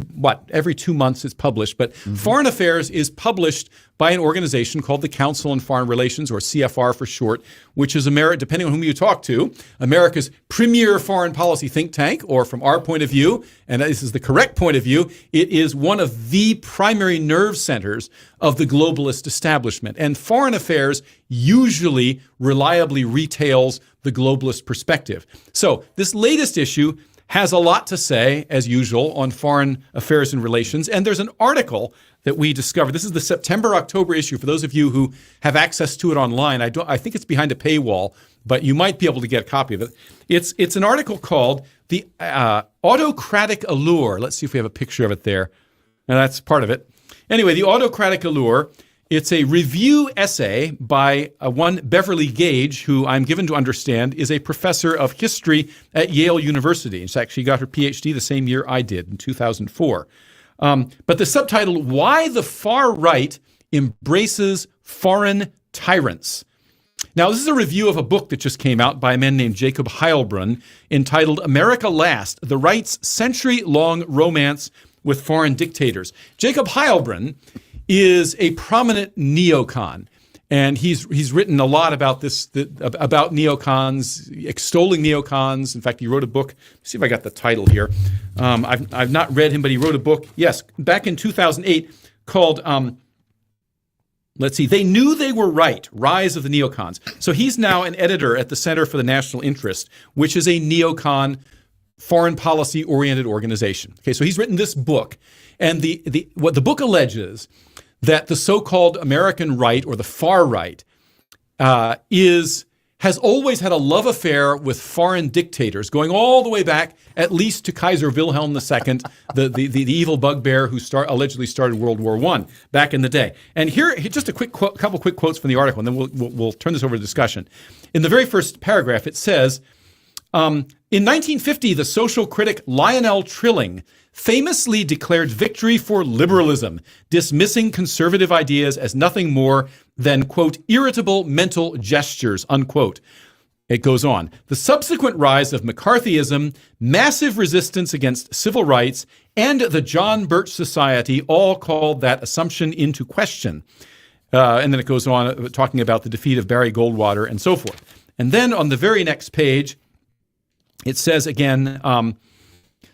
B: every 2 months it's published, but Foreign Affairs is published by an organization called the Council on Foreign Relations, or CFR for short, which is depending on whom you talk to, America's premier foreign policy think tank, or from our point of view, and this is the correct point of view, it is one of the primary nerve centers of the globalist establishment. And Foreign Affairs usually reliably retails the globalist perspective. So this latest issue has a lot to say, as usual, on foreign affairs and relations. And there's an article that we discovered. This is the September-October issue. For those of you who have access to it online, I think it's behind a paywall, but you might be able to get a copy of it. It's an article called The Autocratic Allure. Let's see if we have a picture of it there. Now, that's part of it. Anyway, The Autocratic Allure. It's a review essay by one Beverly Gage, who I'm given to understand is a professor of history at Yale University. In fact, she got her PhD the same year I did, in 2004. But the subtitle, Why the Far Right Embraces Foreign Tyrants. Now, this is a review of a book that just came out by a man named Jacob Heilbrunn entitled America Last, the Right's Century-Long Romance with Foreign Dictators. Jacob Heilbrunn is a prominent neocon, and he's written a lot about about neocons, extolling neocons. In fact, he wrote a book. Let's see if I got the title here. I've not read him, but he wrote a book, yes, back in 2008 called, They Knew They Were Right, Rise of the Neocons. So he's now an editor at the Center for the National Interest, which is a neocon foreign policy-oriented organization. Okay, so he's written this book, and what the book alleges that the so-called American right, or the far right, has always had a love affair with foreign dictators, going all the way back at least to Kaiser Wilhelm II, the evil bugbear who allegedly started World War I back in the day. And here, just a couple quick quotes from the article, and then we'll turn this over to discussion. In the very first paragraph, it says, in 1950, the social critic Lionel Trilling famously declared victory for liberalism, dismissing conservative ideas as nothing more than, quote, irritable mental gestures, unquote. It goes on. The subsequent rise of McCarthyism, massive resistance against civil rights, and the John Birch Society all called that assumption into question. And then it goes on talking about the defeat of Barry Goldwater and so forth. And then on the very next page, it says again,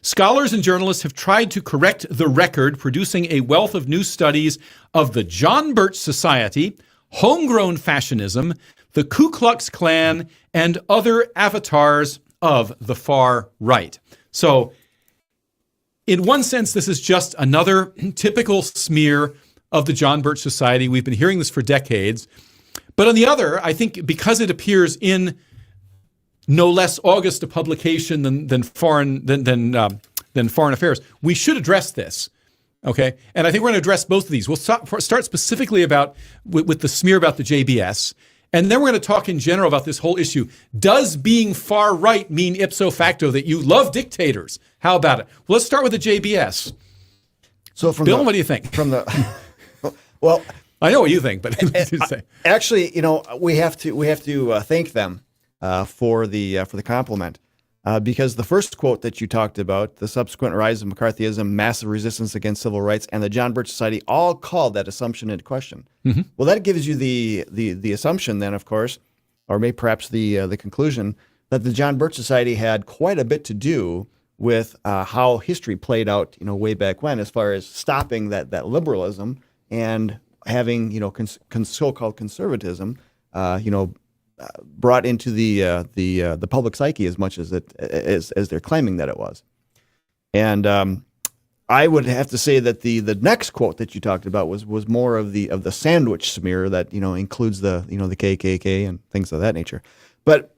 B: scholars and journalists have tried to correct the record, producing a wealth of new studies of the John Birch Society, homegrown fashionism, the Ku Klux Klan, and other avatars of the far right. So, in one sense, this is just another typical smear of the John Birch Society. We've been hearing this for decades. But on the other, I think because it appears in no less august a publication than Foreign Affairs, we should address this, okay? And I think we're going to address both of these. We'll start specifically with the smear about the JBS, and then we're going to talk in general about this whole issue. Does being far right mean ipso facto that you love dictators? How about it? Well, let's start with the JBS.
G: So,
B: Bill, what do you think?
G: Well,
B: I know what you think, but
G: actually, we have to thank them for the compliment, because the first quote that you talked about, the subsequent rise of McCarthyism, massive resistance against civil rights, and the John Birch Society all called that assumption into question. Mm-hmm. Well, that gives you the assumption then, of course, or maybe perhaps the conclusion that the John Birch Society had quite a bit to do with how history played out, way back when, as far as stopping that liberalism and having so-called conservatism, brought into the public psyche as much as they're claiming that it was. And I would have to say that the next quote that you talked about was more of the sandwich smear that includes the KKK and things of that nature. But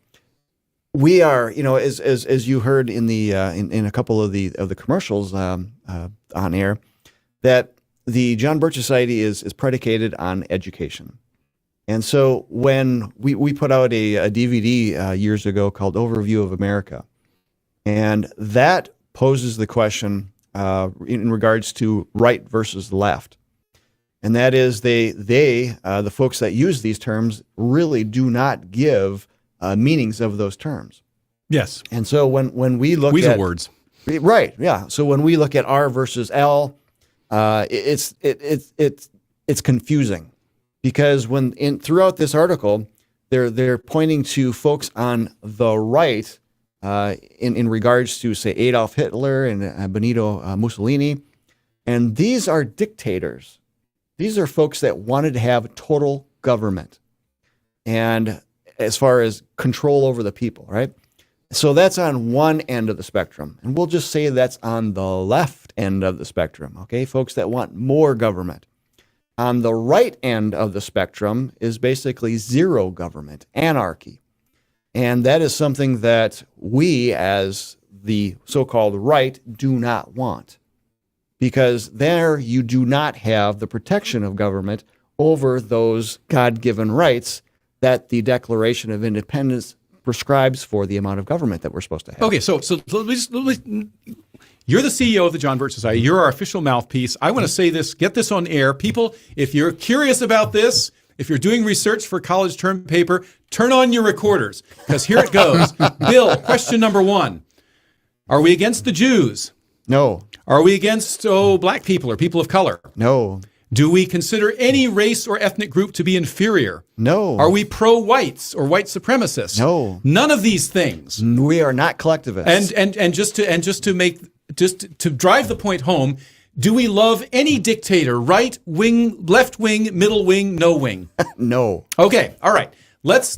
G: we are, as you heard in a couple of the commercials on air, that the John Birch Society is predicated on education. And so when we put out a DVD years ago called Overview of America, and that poses the question in regards to right versus left. And that is the folks that use these terms really do not give meanings of those terms.
B: Yes.
G: And so when we look
B: Weasel
G: at
B: words.
G: Right, yeah. So when we look at R versus L, it's confusing because throughout this article, they're pointing to folks on the right in regards to, say, Adolf Hitler and Benito Mussolini, and these are dictators. These are folks that wanted to have total government, and as far as control over the people, right? So that's on one end of the spectrum, and we'll just say that's on the left end of the spectrum, okay? Folks that want more government. On the right end of the spectrum is basically zero government, anarchy. And that is something that we, as the so-called right, do not want. Because there you do not have the protection of government over those God-given rights that the Declaration of Independence prescribes for the amount of government that we're supposed to have.
B: Okay, so you're the CEO of the John Birch Society. You're our official mouthpiece. I want to say this, get this on air. People, if you're curious about this, if you're doing research for college term paper, turn on your recorders, because here it goes. Bill, question number 1. Are we against the Jews?
G: No.
B: Are we against, black people or people of color?
G: No.
B: Do we consider any race or ethnic group to be inferior?
G: No.
B: Are we pro-whites or white supremacists?
G: No.
B: None of these things.
G: We are not collectivists.
B: And just to drive the point home, do we love any dictator? Right wing, left wing, middle wing, no wing?
G: No.
B: Okay, all right. Let's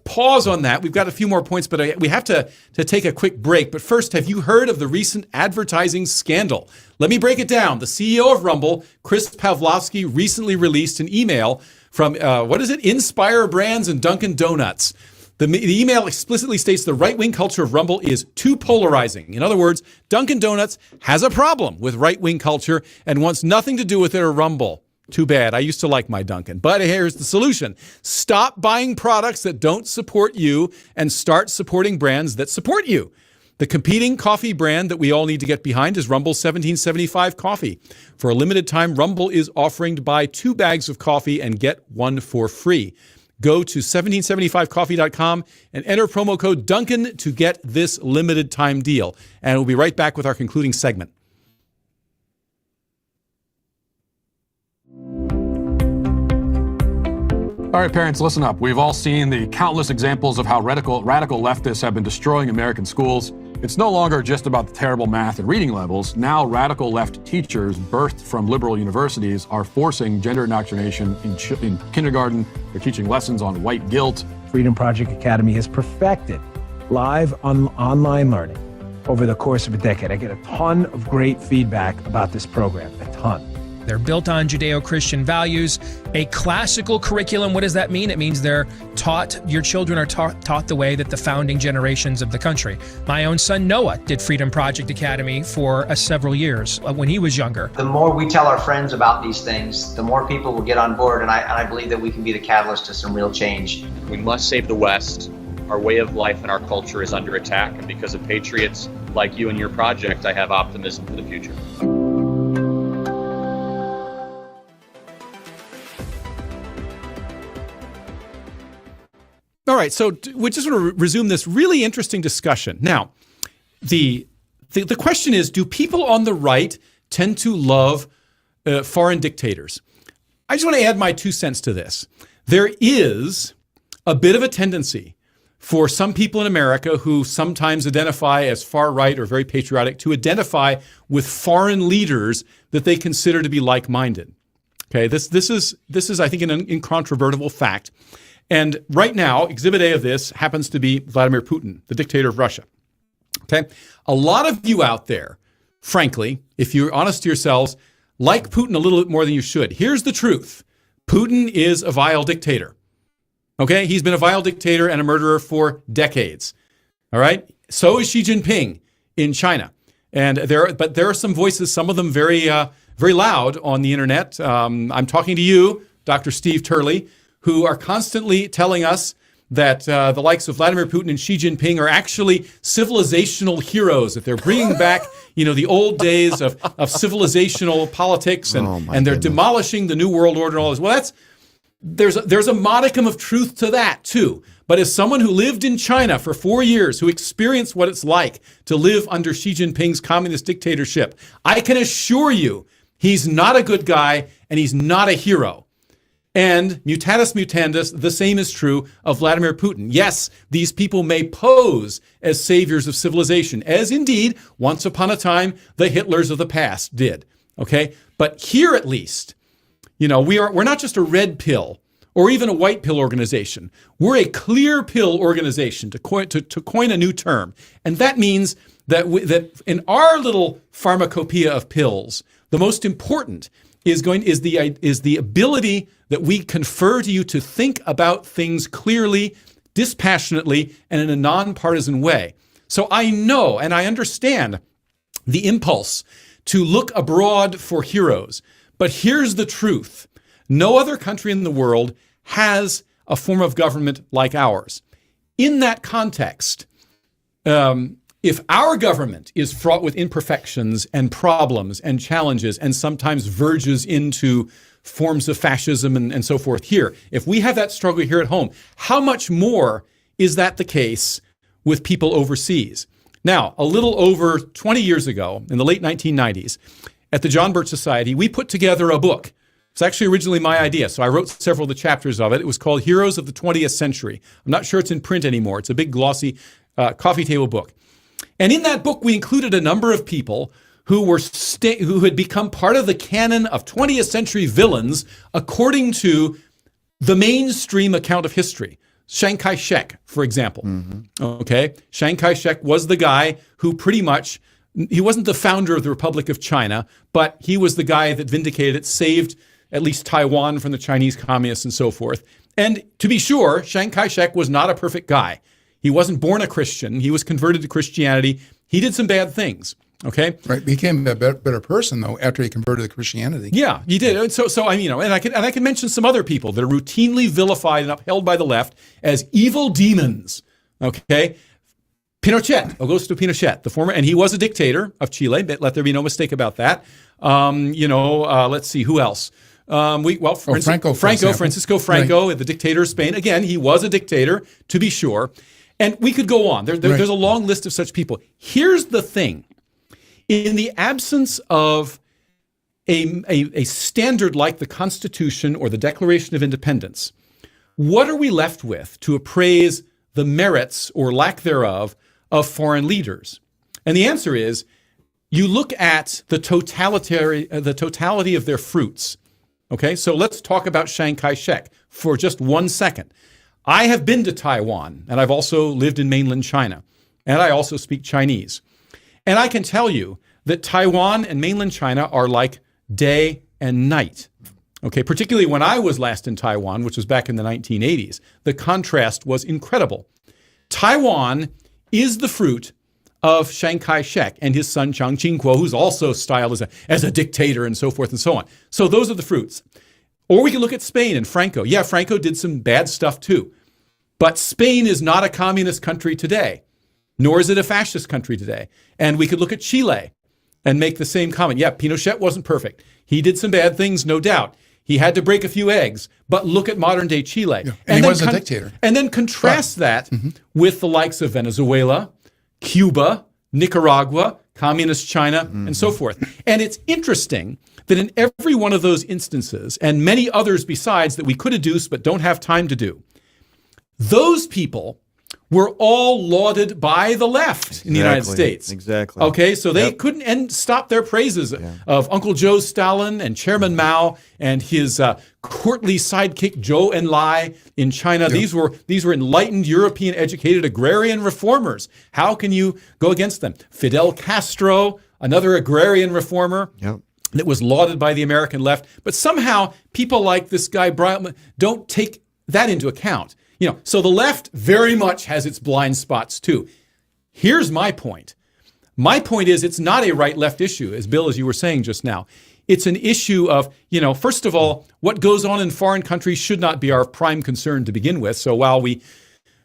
B: pause on that. We've got a few more points, but we have to take a quick break. But first, have you heard of the recent advertising scandal? Let me break it down. The CEO of Rumble, Chris Pavlovsky, recently released an email from, Inspire Brands and Dunkin' Donuts. The email explicitly states the right-wing culture of Rumble is too polarizing. In other words, Dunkin' Donuts has a problem with right-wing culture and wants nothing to do with it or Rumble. Too bad. I used to like my Dunkin'. But here's the solution. Stop buying products that don't support you and start supporting brands that support you. The competing coffee brand that we all need to get behind is Rumble's 1775 coffee. For a limited time, Rumble is offering to buy 2 bags of coffee and get 1 for free. Go to 1775coffee.com and enter promo code Duncan to get this limited time deal. And we'll be right back with our concluding segment.
I: All right, parents, listen up. We've all seen the countless examples of how radical leftists have been destroying American schools. It's no longer just about the terrible math and reading levels. Now radical left teachers birthed from liberal universities are forcing gender indoctrination in kindergarten. They're teaching lessons on white guilt.
J: Freedom Project Academy has perfected live online learning over the course of a decade. I get a ton of great feedback about this program, a ton.
K: They're built on Judeo-Christian values, a classical curriculum. What does that mean? It means they're taught, your children are taught the way that the founding generations of the country. My own son Noah did Freedom Project Academy for several years when he was younger.
L: The more we tell our friends about these things, the more people will get on board, and I believe that we can be the catalyst to some real change.
M: We must save the West. Our way of life and our culture is under attack, and because of patriots like you and your project, I have optimism for the future.
B: All right, so we just want to resume this really interesting discussion. Now, the question is, do people on the right tend to love foreign dictators? I just want to add my 2 cents to this. There is a bit of a tendency for some people in America who sometimes identify as far right or very patriotic to identify with foreign leaders that they consider to be like-minded. Okay, this is I think an incontrovertible fact. And right now, Exhibit A of this happens to be Vladimir Putin, the dictator of Russia. Okay? A lot of you out there, frankly, if you're honest to yourselves, like Putin a little bit more than you should. Here's the truth. Putin is a vile dictator. Okay? He's been a vile dictator and a murderer for decades. All right? So is Xi Jinping in China. And there are some voices, some of them very loud on the internet. I'm talking to you, Dr. Steve Turley, who are constantly telling us that the likes of Vladimir Putin and Xi Jinping are actually civilizational heroes, that they're bringing back, the old days of civilizational politics, and they're demolishing the New World Order and all this. Well, there's a modicum of truth to that, too. But as someone who lived in China for 4 years, who experienced what it's like to live under Xi Jinping's communist dictatorship, I can assure you he's not a good guy and he's not a hero. And mutatis mutandis, the same is true of Vladimir Putin. Yes, these people may pose as saviors of civilization, as indeed, once upon a time, the Hitlers of the past did. Okay? But here at least, we're not just a red pill or even a white pill organization. We're a clear pill organization, to coin a new term. And that means that in our little pharmacopoeia of pills, the most important is the ability that we confer to you to think about things clearly, dispassionately, and in a nonpartisan way. So I know and I understand the impulse to look abroad for heroes. But here's the truth. No other country in the world has a form of government like ours. In that context, if our government is fraught with imperfections and problems and challenges and sometimes verges into forms of fascism and so forth here, if we have that struggle here at home, how much more is that the case with people overseas? Now, a little over 20 years ago, in the late 1990s, at the John Birch Society, we put together a book. It's actually originally my idea, so I wrote several of the chapters of it. It was called Heroes of the 20th Century. I'm not sure it's in print anymore. It's a big, glossy coffee table book. And in that book, we included a number of people who had become part of the canon of 20th century villains according to the mainstream account of history. Chiang Kai-shek, for example. Okay, Chiang Kai-shek was the guy who pretty much, he wasn't the founder of the Republic of China, but he was the guy that vindicated it, saved at least Taiwan from the Chinese communists and so forth. And to be sure, Chiang Kai-shek was not a perfect guy. He wasn't born a Christian. He was converted to Christianity. He did some bad things. Okay.
C: Right. Became a better person though after he converted to Christianity.
B: Yeah, he did. And so and I can mention some other people that are routinely vilified and upheld by the left as evil demons. Okay. Pinochet, Augusto Pinochet, the former, and he was a dictator of Chile. Let there be no mistake about that. Let's see who else. Francisco Franco, the dictator of Spain. Again, he was a dictator, to be sure. And we could go on. There's a long list of such people. Here's the thing. In the absence of a standard like the Constitution or the Declaration of Independence, what are we left with to appraise the merits or lack thereof of foreign leaders? And the answer is, you look at the totality of their fruits. Okay, so let's talk about Chiang Kai-shek for just 1 second. I have been to Taiwan, and I've also lived in mainland China, and I also speak Chinese. And I can tell you that Taiwan and mainland China are like day and night. Okay, particularly when I was last in Taiwan, which was back in the 1980s, the contrast was incredible. Taiwan is the fruit of Chiang Kai-shek and his son Chiang Ching-kuo, who's also styled as a dictator and so forth and so on. So those are the fruits. Or we can look at Spain and Franco. Yeah, Franco did some bad stuff too. But Spain is not a communist country today, nor is it a fascist country today. And we could look at Chile and make the same comment. Yeah, Pinochet wasn't perfect. He did some bad things, no doubt. He had to break a few eggs, but look at modern day Chile.
C: Yeah, and he was a dictator.
B: And then contrast that with the likes of Venezuela, Cuba, Nicaragua, communist China, and so forth. And it's interesting that in every one of those instances, and many others besides that we could adduce but don't have time to do, those people were all lauded by the left in the United States.
G: Exactly.
B: Okay, so they couldn't stop their praises of Uncle Joe Stalin and Chairman Mao and his courtly sidekick Zhou Enlai in China. These were enlightened, European, educated agrarian reformers. How can you go against them? Fidel Castro, another agrarian reformer. That was lauded by the American left. But somehow people like this guy Brian don't take that into account. So the left very much has its blind spots too. Here's my point. My point is it's not a right-left issue, as Bill, as you were saying just now. It's an issue of, first of all, what goes on in foreign countries should not be our prime concern to begin with. So while we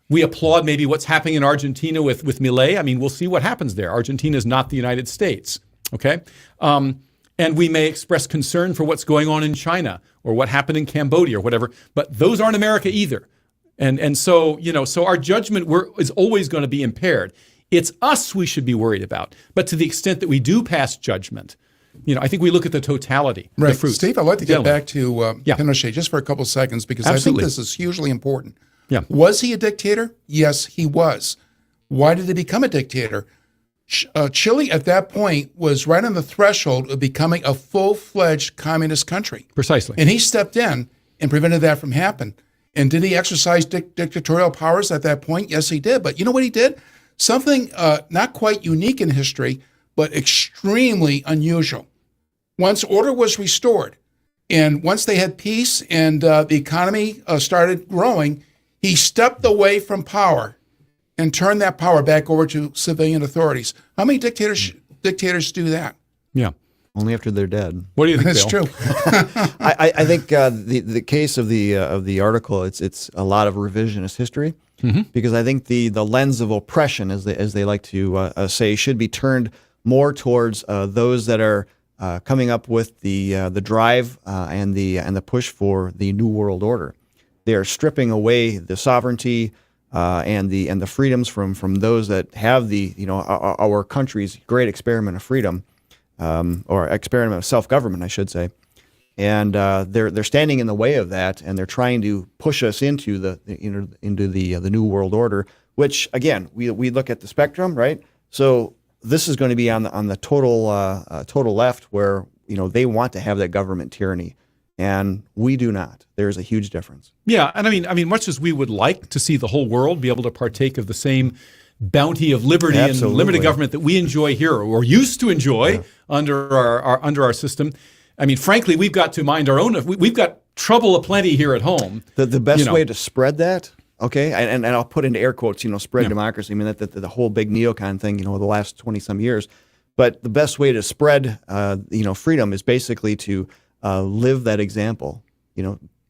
B: We applaud maybe what's happening in Argentina with Milei. I mean, we'll see what happens there. Argentina is not the United States, okay? And we may express concern for what's going on in China or what happened in Cambodia or whatever, but those aren't America either. And so, so our judgment is always going to be impaired. It's us we should be worried about. But to the extent that we do pass judgment, I think we look at the totality,
C: right.
B: the fruits.
C: Steve, I'd like to get back to Pinochet just for a couple of seconds because
B: Absolutely.
C: I think this is hugely important.
B: Yeah.
C: Was he a dictator? Yes, he was. Why did he become a dictator? Chile at that point was right on the threshold of becoming a full-fledged communist country.
B: Precisely.
C: And he stepped in and prevented that from happening. And did he exercise dictatorial powers at that point? Yes, he did. But you know what he did? Something not quite unique in history, but extremely unusual. Once order was restored, and once they had peace and the economy started growing, he stepped away from power and turned that power back over to civilian authorities. How many dictators do that?
B: Yeah.
G: Only after they're dead.
B: What do you think,
C: That's
B: Bill?
C: true.
G: I think the case of the article, it's a lot of revisionist history, because I think the lens of oppression, as they like to say, should be turned more towards those that are coming up with the drive and the push for the New World Order. They are stripping away the sovereignty and the freedoms from those that have our country's great experiment of freedom. Or experiment of self-government, I should say, and they're standing in the way of that, and they're trying to push us into the New World Order. Which again, we look at the spectrum, right? So this is going to be on the total left, where they want to have that government tyranny, and we do not. There's a huge difference.
B: Yeah, and I mean, much as we would like to see the whole world be able to partake of the same bounty of liberty
G: Absolutely.
B: and limited government that we enjoy here or used to enjoy under our system. I mean, frankly, we've got to mind our own. We've got trouble aplenty here at home.
G: The best way to spread that, okay, and I'll put into air quotes, spread democracy. I mean, that the whole big neocon thing, the last 20-some years. But the best way to spread, freedom is basically to live that example.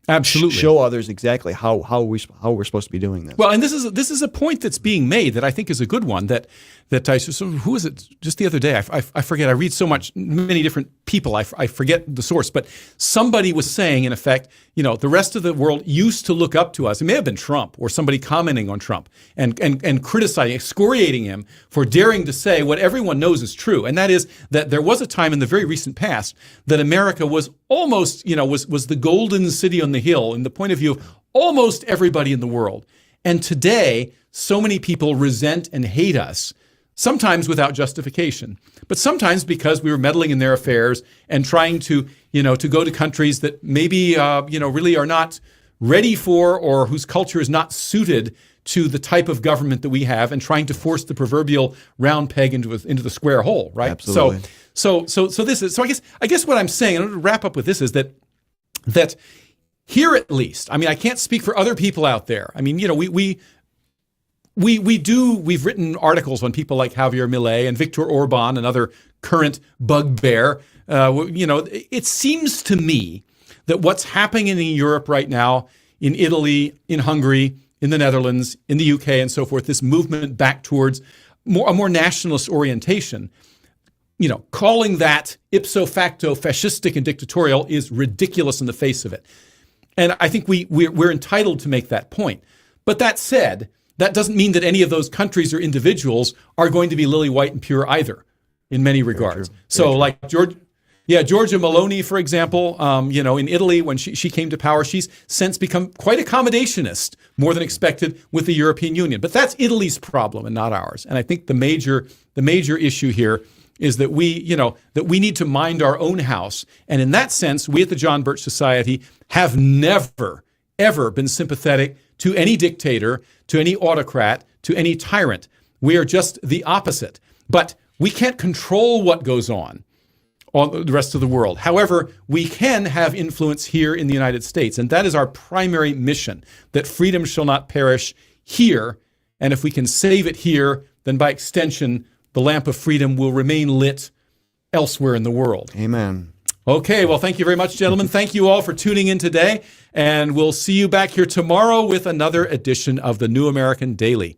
B: Absolutely.
G: Show others exactly how we're supposed to be doing this.
B: Well, and this is a point that's being made that I think is a good one. That who was it just the other day? I forget. I read many different people. I forget the source, but somebody was saying, in effect, the rest of the world used to look up to us. It may have been Trump or somebody commenting on Trump and criticizing, excoriating him for daring to say what everyone knows is true, and that is that there was a time in the very recent past that America was almost, was the golden city on the hill in the point of view of almost everybody in the world. And today, so many people resent and hate us, sometimes without justification, but sometimes because we were meddling in their affairs and trying to go to countries that maybe, really are not ready for or whose culture is not suited to the type of government that we have, and trying to force the proverbial round peg into the square hole, right?
G: Absolutely.
B: So I guess what I'm saying, and to wrap up with this, is that here at least, I mean, I can't speak for other people out there. I mean, we've written articles on people like Javier Milei and Viktor Orban, another current bugbear. It seems to me that what's happening in Europe right now, in Italy, in Hungary, in the Netherlands, in the UK, and so forth, this movement back towards a more nationalist orientation, calling that ipso facto fascistic and dictatorial is ridiculous in the face of it. And I think we're entitled to make that point. But that said, that doesn't mean that any of those countries or individuals are going to be lily white and pure either, in many regards. So like Giorgia Meloni, for example, in Italy, when she came to power, she's since become quite accommodationist, more than expected, with the European Union. But that's Italy's problem and not ours. And I think the major issue here is that we need to mind our own house. And in that sense, we at the John Birch Society have never, ever been sympathetic to any dictator, to any autocrat, to any tyrant. We are just the opposite. But we can't control what goes on the rest of the world. However, we can have influence here in the United States, and that is our primary mission, that freedom shall not perish here, and if we can save it here, then by extension, the lamp of freedom will remain lit elsewhere in the world.
G: Amen.
B: Okay, well, thank you very much, gentlemen. Thank you all for tuning in today, and we'll see you back here tomorrow with another edition of the New American Daily.